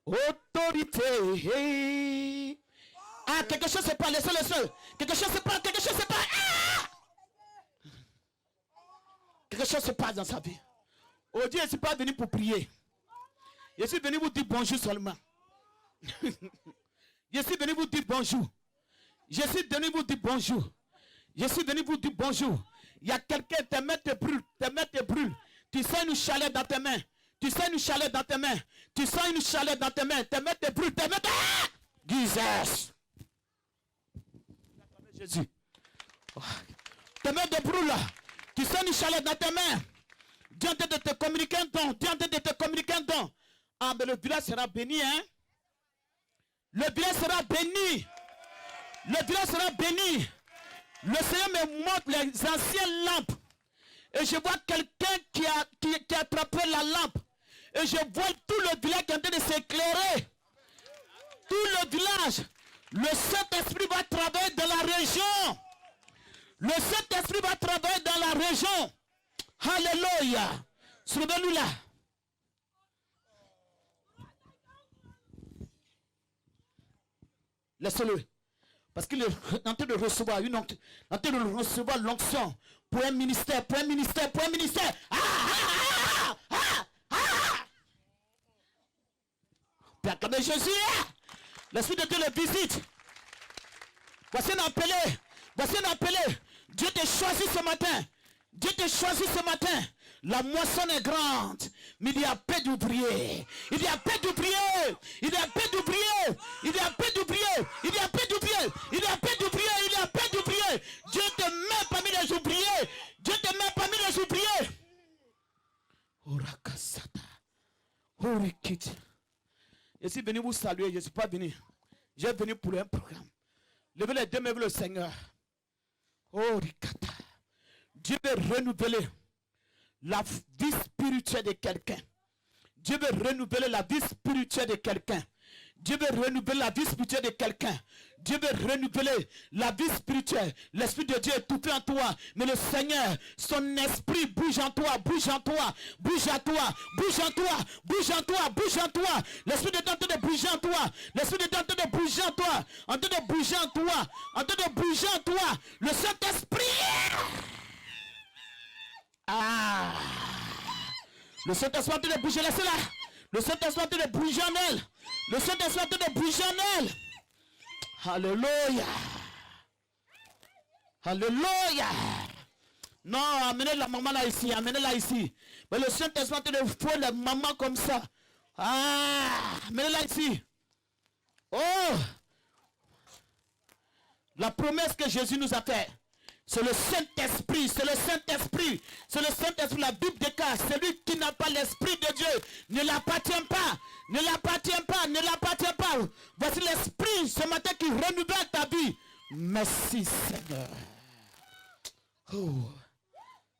Autorité. Quelque chose se passe, laissez-le. Quelque chose se passe, quelque chose se passe. Quelque chose se passe dans sa vie. Aujourd'hui, je ne suis pas venu pour prier. Je suis venu vous dire bonjour seulement. Je suis venu vous dire bonjour. Je suis venu vous dire bonjour. Je suis venu vous dire bonjour. Il y a quelqu'un, tes mains te brûlent, tes mains te brûlent. Tu sens une chaleur dans tes mains. Tu sens une chaleur dans tes mains. Tu sens une chaleur dans tes mains. Tes mains te brûlent, tes mains te... Jesus. Jésus. Tes mains te brûlent là. Tu sens une chaleur dans tes mains. Dieu est en train de te communiquer un don. Dieu est en train de te communiquer un don. Mais le village sera béni, hein. Le village sera béni. Le village sera béni. Le Seigneur me montre les anciennes lampes. Et je vois quelqu'un qui a attrapé la lampe. Et je vois tout le village qui est en train de s'éclairer. Tout le village. Le Saint-Esprit va travailler dans la région. Le Saint-Esprit va travailler dans la région. Alléluia. Soulevez-nous là. Laissez-le. Parce qu'il est en train de recevoir l'onction pour un ministère, pour un ministère, pour un ministère. Puis acclamez Jésus. L'Esprit de Dieu le visite. Voici un appelé. Voici un appelé. Dieu te choisit ce matin. Dieu te choisit ce matin. La moisson est grande, mais il y a peu d'ouvriers. Il y a peu d'ouvriers. Il y a peu d'ouvriers. Il y a peu d'ouvriers. Il y a peu d'ouvriers. Il y a peu d'ouvriers. Il y a peu d'ouvriers. Dieu te met parmi les ouvriers. Dieu te met parmi les ouvriers. Orakasata. Orikit. Je suis venu vous saluer. Je ne suis pas venu J'ai venu pour un programme. Levez les deux mains vers le Seigneur. Oh, Rikata. Dieu veut renouveler la vie spirituelle de quelqu'un. Dieu veut renouveler la vie spirituelle de quelqu'un. Dieu veut renouveler la vie spirituelle de quelqu'un. Dieu veut renouveler la vie spirituelle. L'Esprit de Dieu est tout fait en toi. Mais le Seigneur, son esprit bouge en toi, bouge en toi, bouge en toi, bouge en toi, bouge en toi, bouge en toi. L'Esprit de Dieu est en train de bouger en toi. L'Esprit de Dieu est en train de bouger en toi. En train de bouger en toi. En train de bouger en toi. Le Saint-Esprit. Ah. Le Saint-Esprit est en train de bouger. Laissez-la. Le Saint-Esprit est en train de bouger en elle. Le Saint-Esprit est en train de bouger en elle. Alléluia. Alléluia. Non, amenez la maman là ici. Amenez-la ici. Mais le Saint-Esprit est en train de fouer la maman comme ça. Ah, amenez-la ici. Oh. La promesse que Jésus nous a faite. C'est le Saint-Esprit, c'est le Saint-Esprit, c'est le Saint-Esprit. La Bible déclare, celui qui n'a pas l'Esprit de Dieu ne l'appartient pas, ne l'appartient pas, ne l'appartient pas. Voici l'Esprit ce matin qui renouvelle ta vie. Merci Seigneur. Oh.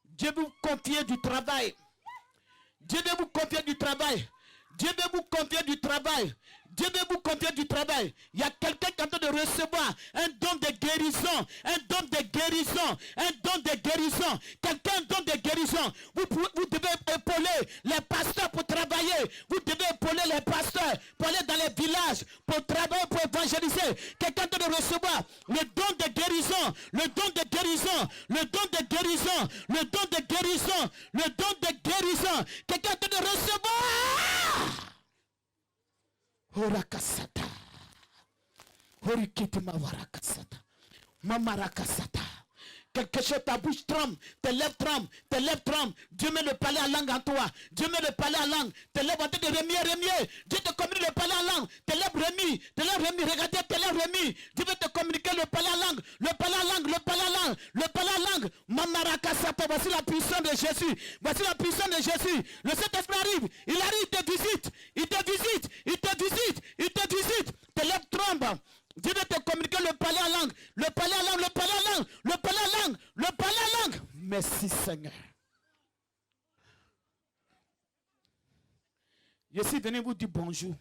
Dieu veut vous confier du travail. Dieu veut vous confier du travail. Dieu veut vous confier du travail. Dieu veut vous confier du travail. Il y a quelqu'un qui est en train de recevoir un don de guérison. Un don de guérison. Un don de guérison. Quelqu'un un don de guérison. Vous devez épauler les pasteurs pour travailler. Vous devez épauler les pasteurs pour aller dans les villages, pour travailler, pour évangéliser. Quelqu'un est en train de recevoir le don de guérison. Le don de guérison. Le don de guérison. Le don de guérison. Le don de guérison. Quelqu'un est en train de recevoir. Horakasata. Horikitima warakasata. Mamarakasata. Quelque chose, ta bouche tremble, tes lèvres tremblent. Dieu met le palais en langue en toi. Dieu met le palais en langue. Tes lèvres en train de remuer. Dieu te communique le palais en langue. Tes lèvres remuent. Regardez tes lèvres remuent. Dieu veut te communiquer le palais en langue. Le palais en langue. Le palais en langue. Le palais en langue. Mamarakasata. Voici la puissance de Jésus. Voici la puissance de Jésus. Le Saint-Esprit arrive. Il arrive, il te visite. Il te visite. Il te visite. Il te visite. Tes lèvres tremblent. Dieu veut te communiquer le palais en langue. Le palais en langue. Le palais en langue. Le palais en langue. Le palais en langue. Merci Seigneur. Je suis venu vous dire bonjour.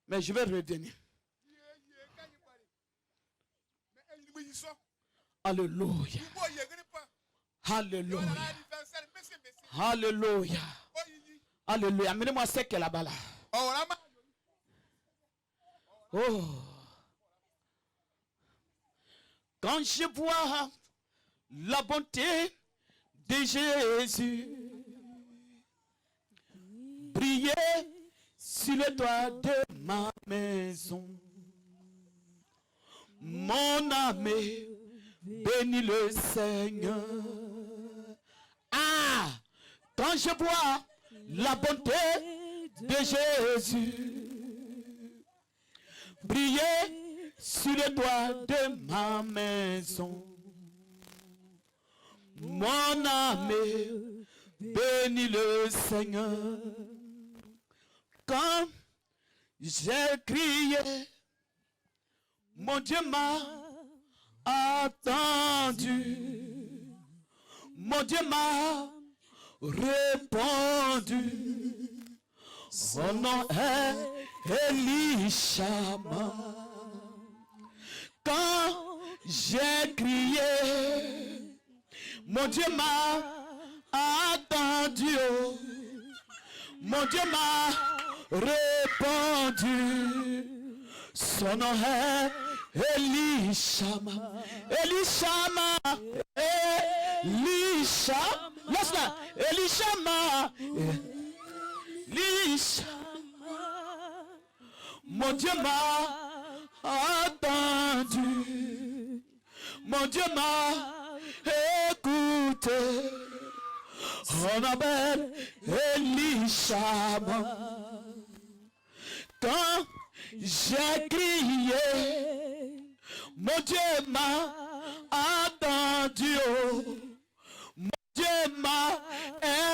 Mais je vais revenir. Alléluia. Alléluia. Alléluia. Alléluia. Amenez-moi ce qu'elle a là-bas là. Oh. Quand je vois la bonté de Jésus briller sur le toit de ma maison, mon âme bénit le Seigneur. Ah, quand je vois la bonté de Jésus briller sur le toit de ma maison, mon âme bénit le Seigneur. Quand j'ai crié, mon Dieu m'a attendu, mon Dieu m'a répondu. Son nom est Elishama. Quand j'ai crié, mon Dieu m'a attendu, oh. Mon Dieu m'a répondu. Son nom est Elishama. Elishama. Elishama. Laisse-la. Elishama. Elishama. Mon Dieu m'a attendu. Mon Dieu m'a écouté. On appelle Elishama. Quand j'ai crié, mon Dieu m'a attendu, oh. Mon Dieu m'a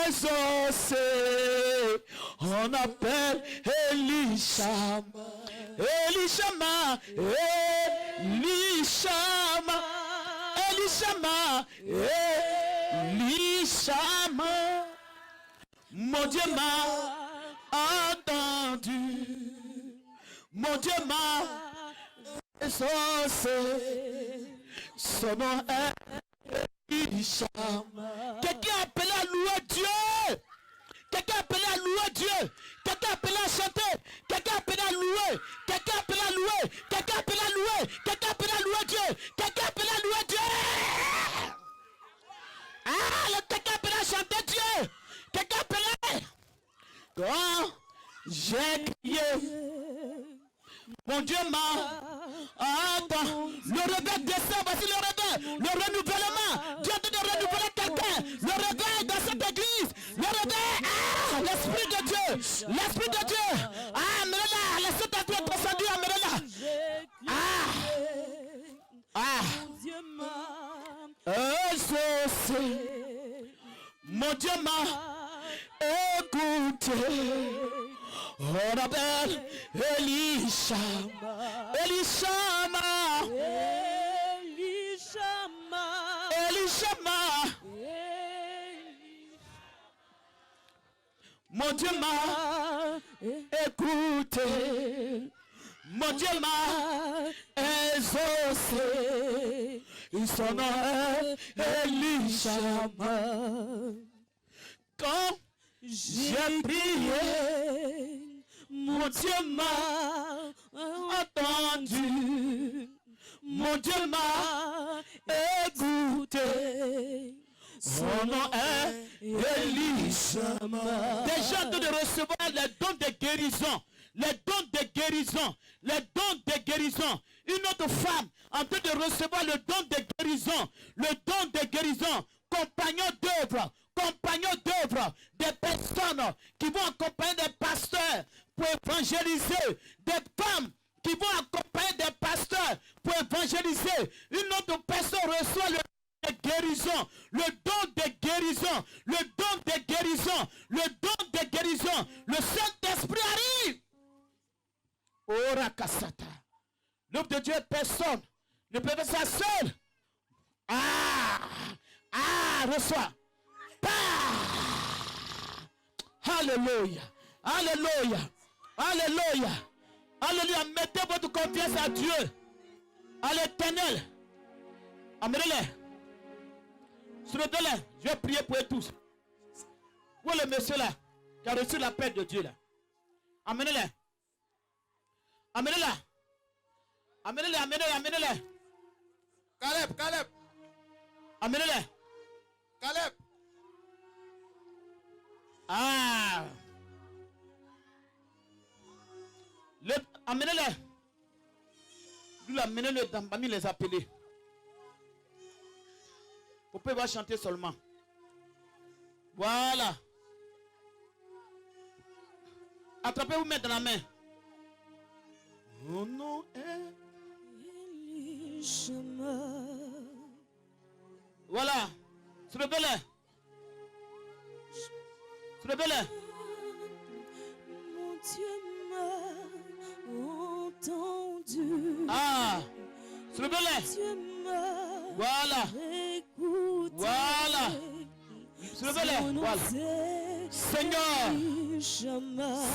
exaucé. On appelle Elishama. Elishama, Elishama, Elishama, Elishama. Mon Dieu m'a entendu. Mon Dieu m'a exaucé. Son nom est Elishama. Quelqu'un a appelé à louer Dieu. Quelqu'un a appelé à louer Dieu. Quelqu'un a appelé à chanter. Quelqu'un a appelé à louer. Quelqu'un a appelé à louer. Quelqu'un a appelé à louer. Quelqu'un a appelé à louer Dieu. Quelqu'un a appelé à louer Dieu. Ah, quelqu'un a appelé à chanter Dieu. Quelqu'un a appelé. Quand j'ai crié, mon Dieu m'a entendu. Le réveil descend, voici le réveil. Le renouvellement. Dieu te renouveler quelqu'un. Le réveil dans cette église. Le réveil. Ah, l'Esprit de Dieu. L'Esprit de Dieu. Ah, mais là, l'Esprit de Dieu est descendu, mais là. Ah. Exaucé. Mon Dieu m'a écouté. On appelle Elishama. Elishama. Elishama. Elishama. Mon Dieu m'a écouté. Mon Dieu m'a exaucé. Son nom est Elishama. Quand j'ai prié, mon Dieu m'a entendu. Mon Dieu m'a écouté. Son nom est Elishama. Des gens de recevoir les dons de guérison. Les dons de guérison. Les dons de guérison. Une autre femme en train de recevoir le don de guérison. Le don de guérison. Compagnon d'œuvre. Compagnons d'œuvre, des personnes qui vont accompagner des pasteurs pour évangéliser, des femmes qui vont accompagner des pasteurs pour évangéliser. Une autre personne reçoit le don de guérison, le don de guérison, le don de guérison, le don de guérison. Le Saint-Esprit arrive. Ora Kassata. L'œuvre de Dieu, personne ne peut faire ça seul. Reçois. Alléluia, alléluia, alléluia, alléluia. Mettez votre confiance à Dieu, à l'Éternel. Amenez-les. Soulevez-les. Je vais prier pour eux tous. Où est le monsieur là qui a reçu la paix de Dieu là? Amenez-les. Amenez-les. Amenez-les, amenez-les, amenez-les. Caleb, Caleb. Amenez-les. Caleb. Amenez-les. Vous l'amenez-le parmi les appelés. Vous pouvez pas chanter seulement. Voilà. Attrapez-vous, mettez dans la main. Mon nom est Elishama. Voilà. Soulevez-les. Soulevez-les. Mon Dieu m'a entendu. Soulevez-les. Dieu m'a voilà. écouté. Voilà. Soulevez-les. Voilà. Seigneur.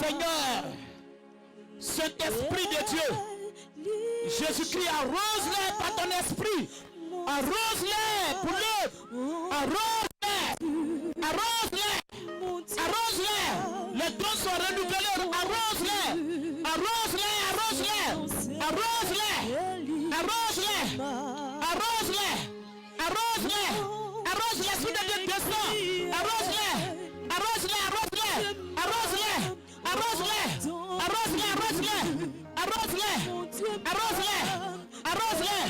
Seigneur. Saint-Esprit de Dieu. Jésus-Christ, arrose-les par ton esprit. Arrose-les pour l'œuvre. Arrose-les. Arrose-les. Arrose-les. Les dons sont renouvelés. Arrose-les. Arrose-les. Arrose-les. Arrose-les. Arrose-les. Arrose-les. Arrose-les. Arrose-les. Sous de descend. Arrose-les. Arrose-les. Arrose-les. Arrose-les. Arrose-les. Arrose-les. Arrose-les. Arrose-les. Arrose-les. Arrose-les.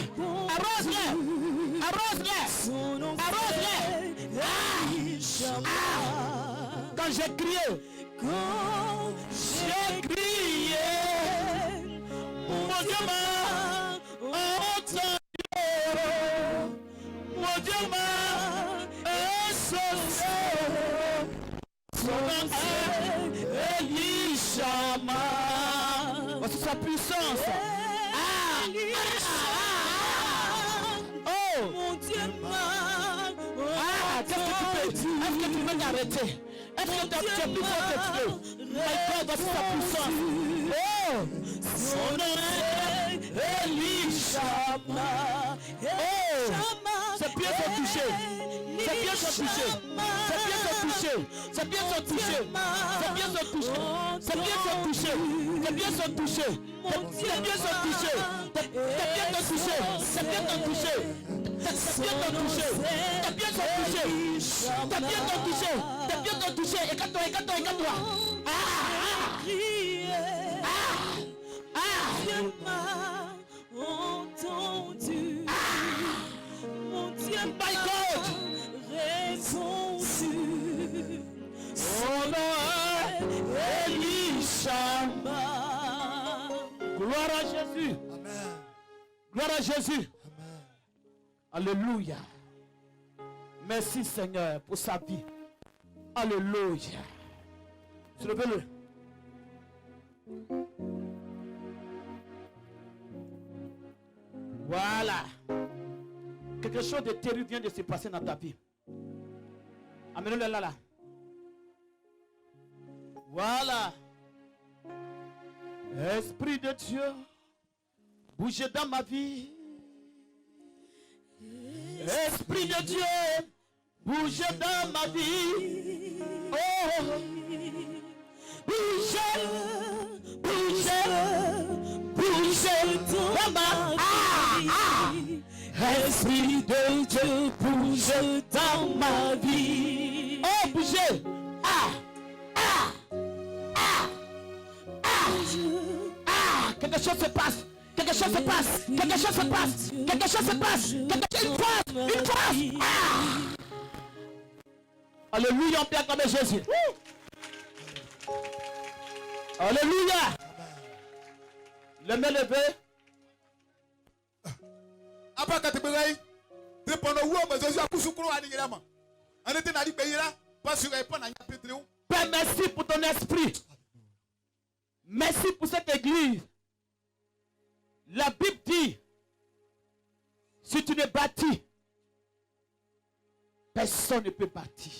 Arrose-les. Arrose-les. Arrose-les. Quand j'ai crié, mon Dieu m'a entendu, mon Dieu m'a exaucé, son nom est Elishama. Voici sa puissance. Oh. Mon Dieu Qu'est-ce que tu peux dire? Est-ce que tu veux t'arrêter? Est-ce que tu as plus fort que Dieu? My God, voici sa puissance. Oh! Son nom est Elishama. Oh! Ses pieds sont touchés. Ses pieds sont touchés. Ses pieds sont touchés. Ses pieds sont touchés. Ses pieds sont touchés. Ses pieds sont touchés. Tes pieds sont touchés. Tes pieds sont touchés. Tes pieds sont touchés. Tes pieds sont touchés. Tes pieds sont touchés. Tes pieds sont touchés. Tes pieds sont touchés. Tes pieds sont touchés. Écarte-toi, écarte-toi, écarte-toi. Dieu m'a entendu. Mon Dieu m'a répondu. Son nom est Elishama. Gloire à Jésus. Amen. Gloire à Jésus. Amen. Alléluia. Merci Seigneur pour sa vie. Alléluia. Soulevez-le. Voilà. Quelque chose de terrible vient de se passer dans ta vie. Amenez-le là. Voilà. Esprit de Dieu, bougez dans ma vie. Esprit de Dieu, bougez dans ma vie. Oh, bougez, dans ma vie. Esprit de Dieu, bougez dans ma vie. Oh, bougez. Quelque chose se passe. Quelque chose se passe. Quelque chose se passe. Quelque chose se passe. Une force. Alléluia, on peut acclamer Jésus. Alléluia. Les mains levées. Après quand tu peux aller, tu peux nous voir, mais Jésus a cousu à l'Igrama. On était dans le pays là, parce que répond à Pétréon. Père, merci pour ton esprit. Merci pour cette église. La Bible dit, si tu ne bâtis, personne ne peut bâtir.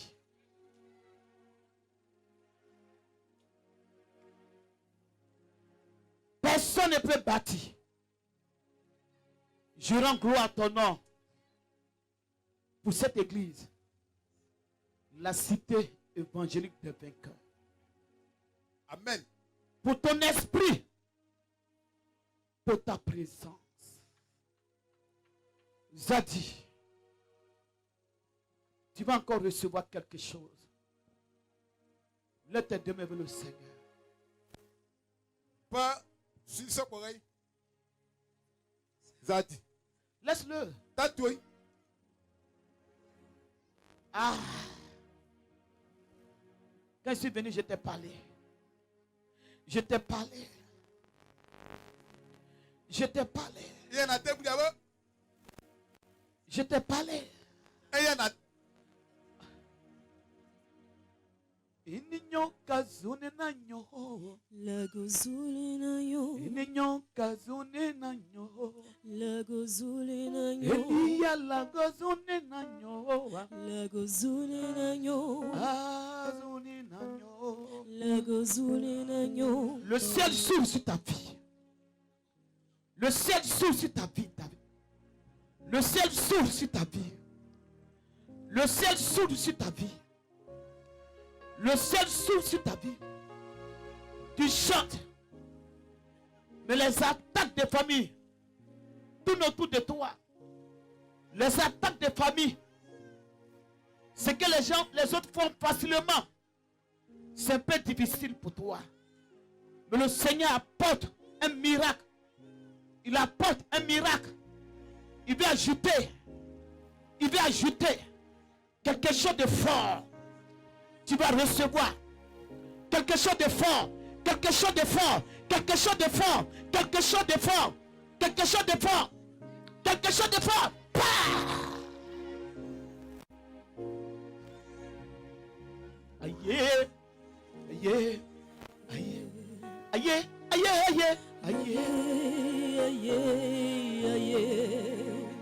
Personne ne peut bâtir. Je rends gloire à ton nom pour cette église, la cité évangélique des vainqueurs. Amen. Pour ton esprit, pour ta présence. Zadi, tu vas encore recevoir quelque chose. Laisse tes deux mains vers le Seigneur. Pas si ça pareil. Zadi. Laisse-le. Tatoué. Ah. Quand je suis venu, je t'ai parlé. Je t'ai parlé. Je t'ai parlé. Il y en a des bouillabos. Je t'ai parlé. Et il y en a. Ininyo kazune nanyo. La gozule na yo. Ininyo kazune nanyo. La gozule na yo. Elia la gazune nanyo. La gozule na yo. Azune nanyo. La gozule na yo. Le ciel s'ouvre sur ta vie. Le ciel s'ouvre sur ta vie, David. Le ciel s'ouvre sur ta vie. Le ciel s'ouvre sur ta vie. Le ciel s'ouvre sur ta vie. Tu chantes. Mais les attaques des familles tournent autour de toi. Les attaques des familles, ce que les autres font facilement, c'est un peu difficile pour toi. Mais le Seigneur apporte un miracle. Il apporte un miracle. Il veut ajouter. Il veut ajouter quelque chose de fort. Tu vas recevoir quelque chose de fort. Quelque chose de fort. Quelque chose de fort. Quelque chose de fort. Quelque chose de fort. Quelque chose de fort. Aïe. Aïe. Aïe. Aïe. Aïe. Aïe. Aïe. Aïe, aïe,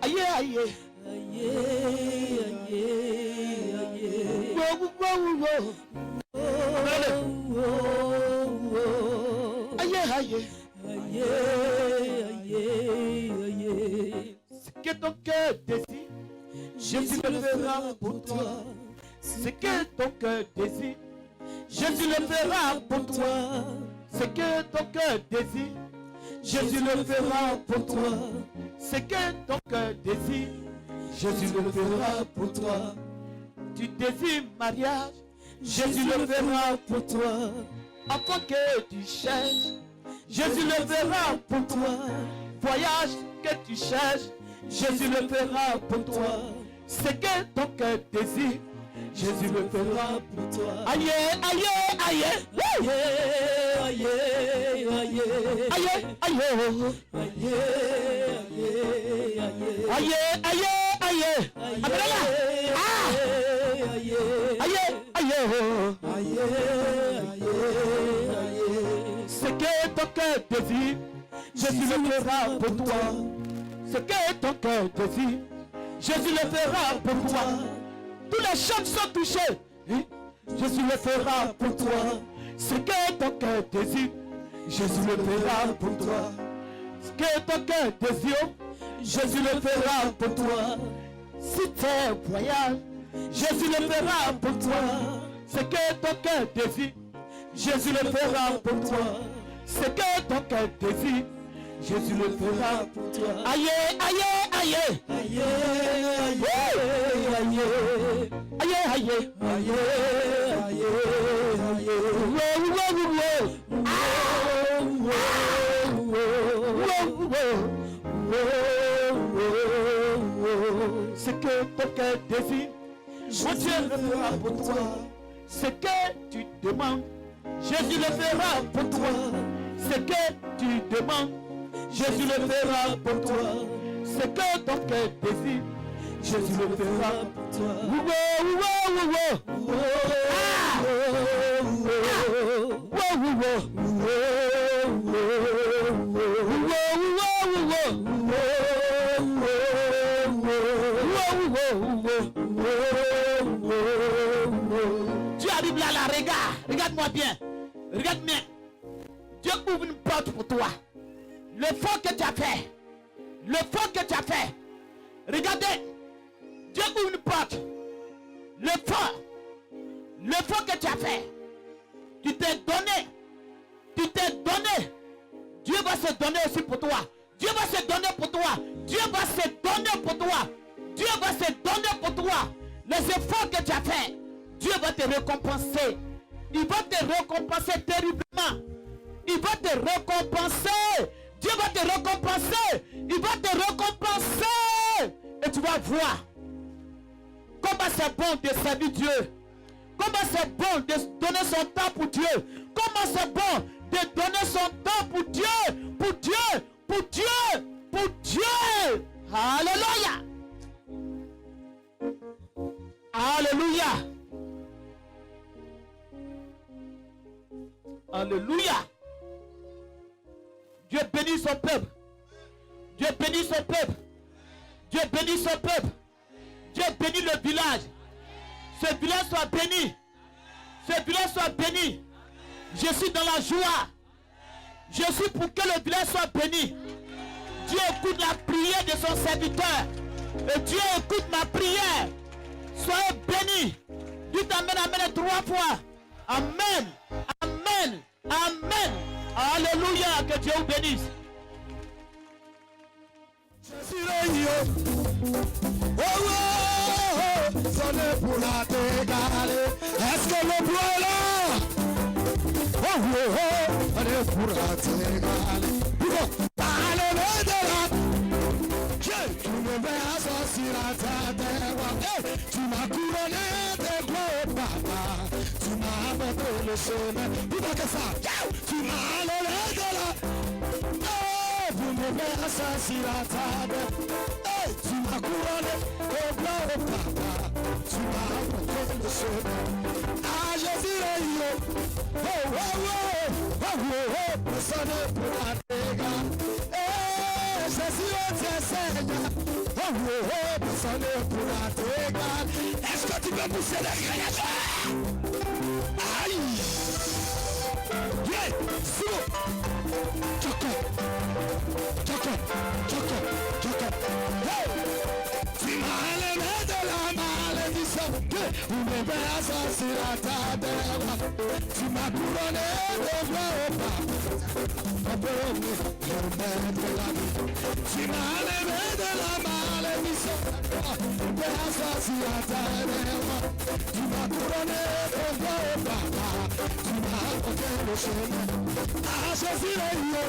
Aïe, aïe. aïe, aïe. Wow, wow, wow. Aïe, aïe. Aïe, aïe, aïe. Ce que ton cœur désire, Jésus le fera pour toi. Ce que ton cœur désire, Jésus le fera pour toi. Ce que ton cœur désire, Jésus le fera pour toi. Ce que ton cœur désire, Jésus le fera pour toi. Tu désires mariage, Jésus le fera pour toi. Enfant que tu cherches, Jésus le fera pour toi. Voyage que tu cherches, Jésus le fera pour toi. Ce que ton cœur désire, Jésus le fera pour toi. Aïe, aïe, aïe. Aïe, aïe, aïe. Aïe, aïe. Aïe, aïe, Aïe, aïe, aïe. Abrela. Ah. aïe, Aïe, aïe. aïe, Ce que ton cœur désire, Jésus le fera pour toi. Ce que ton cœur désire, Jésus le fera pour toi. Tous les champs sont touchés. Jésus le fera pour toi. Ce que ton cœur désire, Jésus le fera pour toi. Ce que ton cœur désire, Jésus le fera pour toi. Si t'es voyage, Jésus le fera pour toi. Ce que ton cœur désire, Jésus le fera pour toi. Ce que ton cœur désire, Jésus le fera pour toi. Aïe, aïe, aïe. aïe, aïe, Aïe, aïe. aïe, aïe. Wow, wow, wow. Ah. Wow, wow. Ce que ton cœur désire, mon Dieu le fera pour toi. Ce que tu demandes, Jésus le fera pour toi. Ce que tu demandes, Jésus le fera pour toi. Ce que ton cœur désire, Jésus le fera pour toi. Wow, wow, wow, wow. Ah. Wow, Dieu arrive là, regarde-moi bien. Regarde bien. Dieu ouvre une porte pour toi. Le fort que tu as fait. Le fort que tu as fait. Regardez. Dieu ouvre une porte. Le fort. Le fort que tu as fait. Tu t'es donné. Tu t'es donné. Dieu va se donner aussi pour toi. Dieu va se donner pour toi. Dieu va se donner pour toi. Dieu va se donner pour toi. Les efforts que tu as fait, Dieu va te récompenser. Il va te récompenser terriblement. Il va te récompenser. Dieu va te récompenser. Il va te récompenser. Et tu vas voir comment c'est bon de servir Dieu. Comment c'est bon de donner son temps pour Dieu. Comment c'est bon de donner son temps pour Dieu. Pour Dieu. Pour Dieu. Pour Dieu. Alléluia. Alléluia. Alléluia. Dieu bénit son peuple. Dieu bénit son peuple. Dieu bénit son peuple. Dieu bénit le village. Ce village soit béni. Ce village soit béni. Je suis dans la joie. Je suis pour que le village soit béni. Dieu écoute la prière de son serviteur. Et Dieu écoute ma prière. Soyez bénis. Dites amen, amen 3 fois. Amen. Amen. Amen. Alléluia. Que Dieu vous bénisse. Pour la dégaler. Est-ce que le bois est là? Oh, oh, oh, on est pour la dégaler. Parle-le de la. Tu me mets associé à ta terre. Tu m'as couronné de gloire, papa. Tu m'as montré le chemin. Dis pas que ça. Tu m'as enlevé de la. Oh, vous me mettez associé à ta terre. Tu m'as couronné de gloire, papa. Tu m'as montré le chemin. Ah, Jésus, oh, oh, oh, oh, oh, oh, oh, oh, oh, tega. Jésus te Seigneur. Oh, personne ne pourra t'égaler. Est-ce que tu peux pousser les créateurs? Aïe! Yeah! Sous! Choco! Hey! Tu m'as enlevé de la malédiction. Où mes pères sont sur la table. Tu m'as couronné de gloire au Papa. Tu m'as enlevé de la malédiction. Mes pères sont sur la table. Tu m'as couronné de gloire au Papa. Tu m'as apporté le chemin. Ah, Jésus est yo.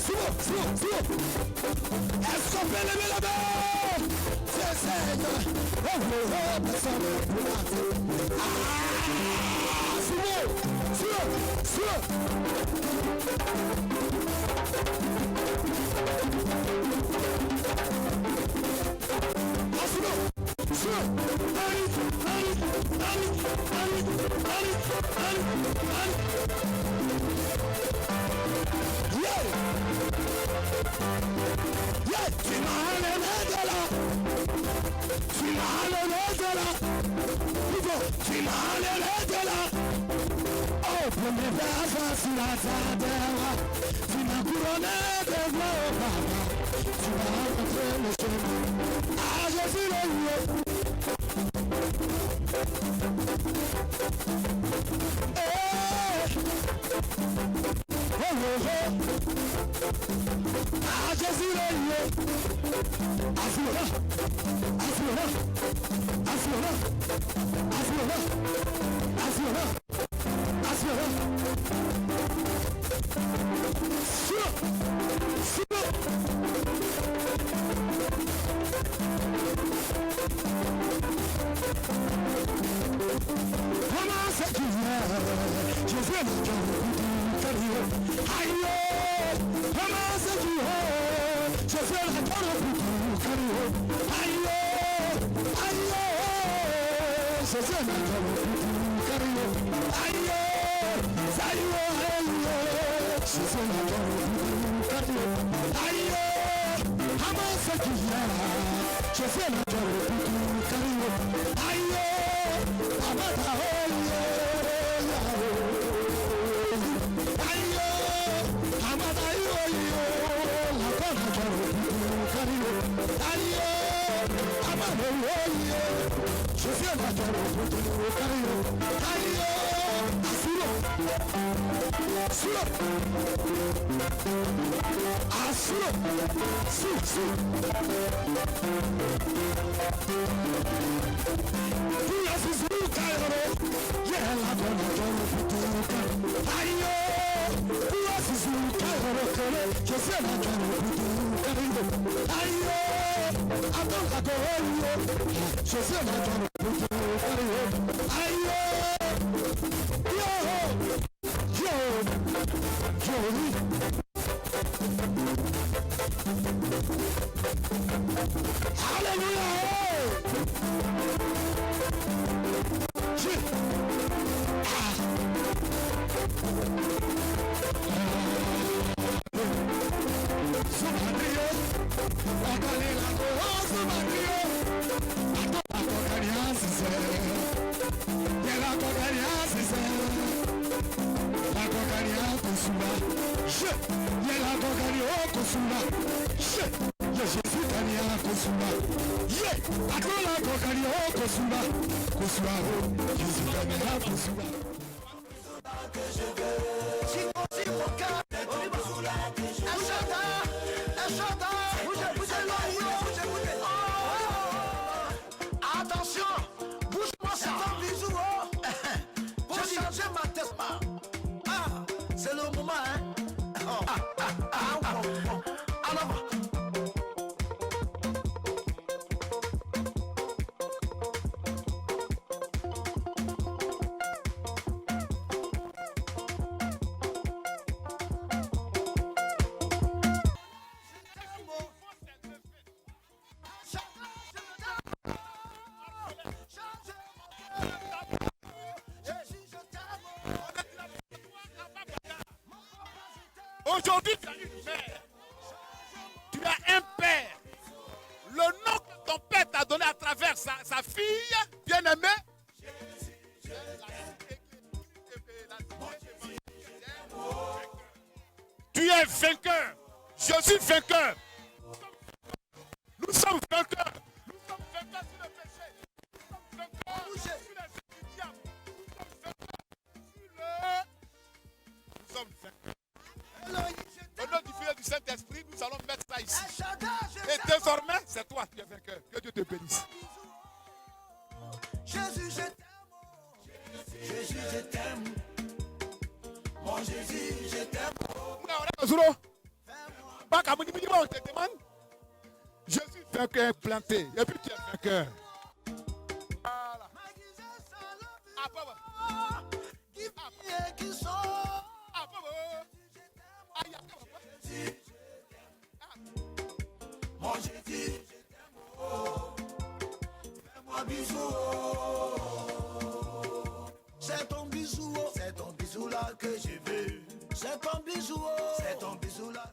Sous. Est-ce qu'on peut lever la main? C'est Seigneur. Oh, personne ne pourra te. Ah, sous. Pour mes frères sur la terre, tu m'as couronné de gloire au Papa. Tu m'as montré le chemin. Ah, Jésus le lieu. Ah, Jésus le lieu. Aujourd'hui, tu as une mère. Tu as un père. Le nom que ton père t'a donné à travers sa fille, bien-aimée. Tu es vainqueur. Je suis vainqueur. Nous sommes vainqueurs. Nous sommes vainqueurs sur le péché. Nous sommes vainqueurs sur les œuvres du diable. Nous sommes vainqueurs. Au nom du Fils et du Saint-Esprit, nous allons mettre ça ici. Et désormais, c'est toi qui es vainqueur. Que Dieu te bénisse. Jésus, je t'aime. Jésus, je t'aime. Mon Jésus, je t'aime. On te demande. Je suis vainqueur planté. Et puis tu es vainqueur. Voilà. Mon Jésus, je t'aime. Fais-moi bisou. C'est ton bisou là que je veux. C'est ton bisou là.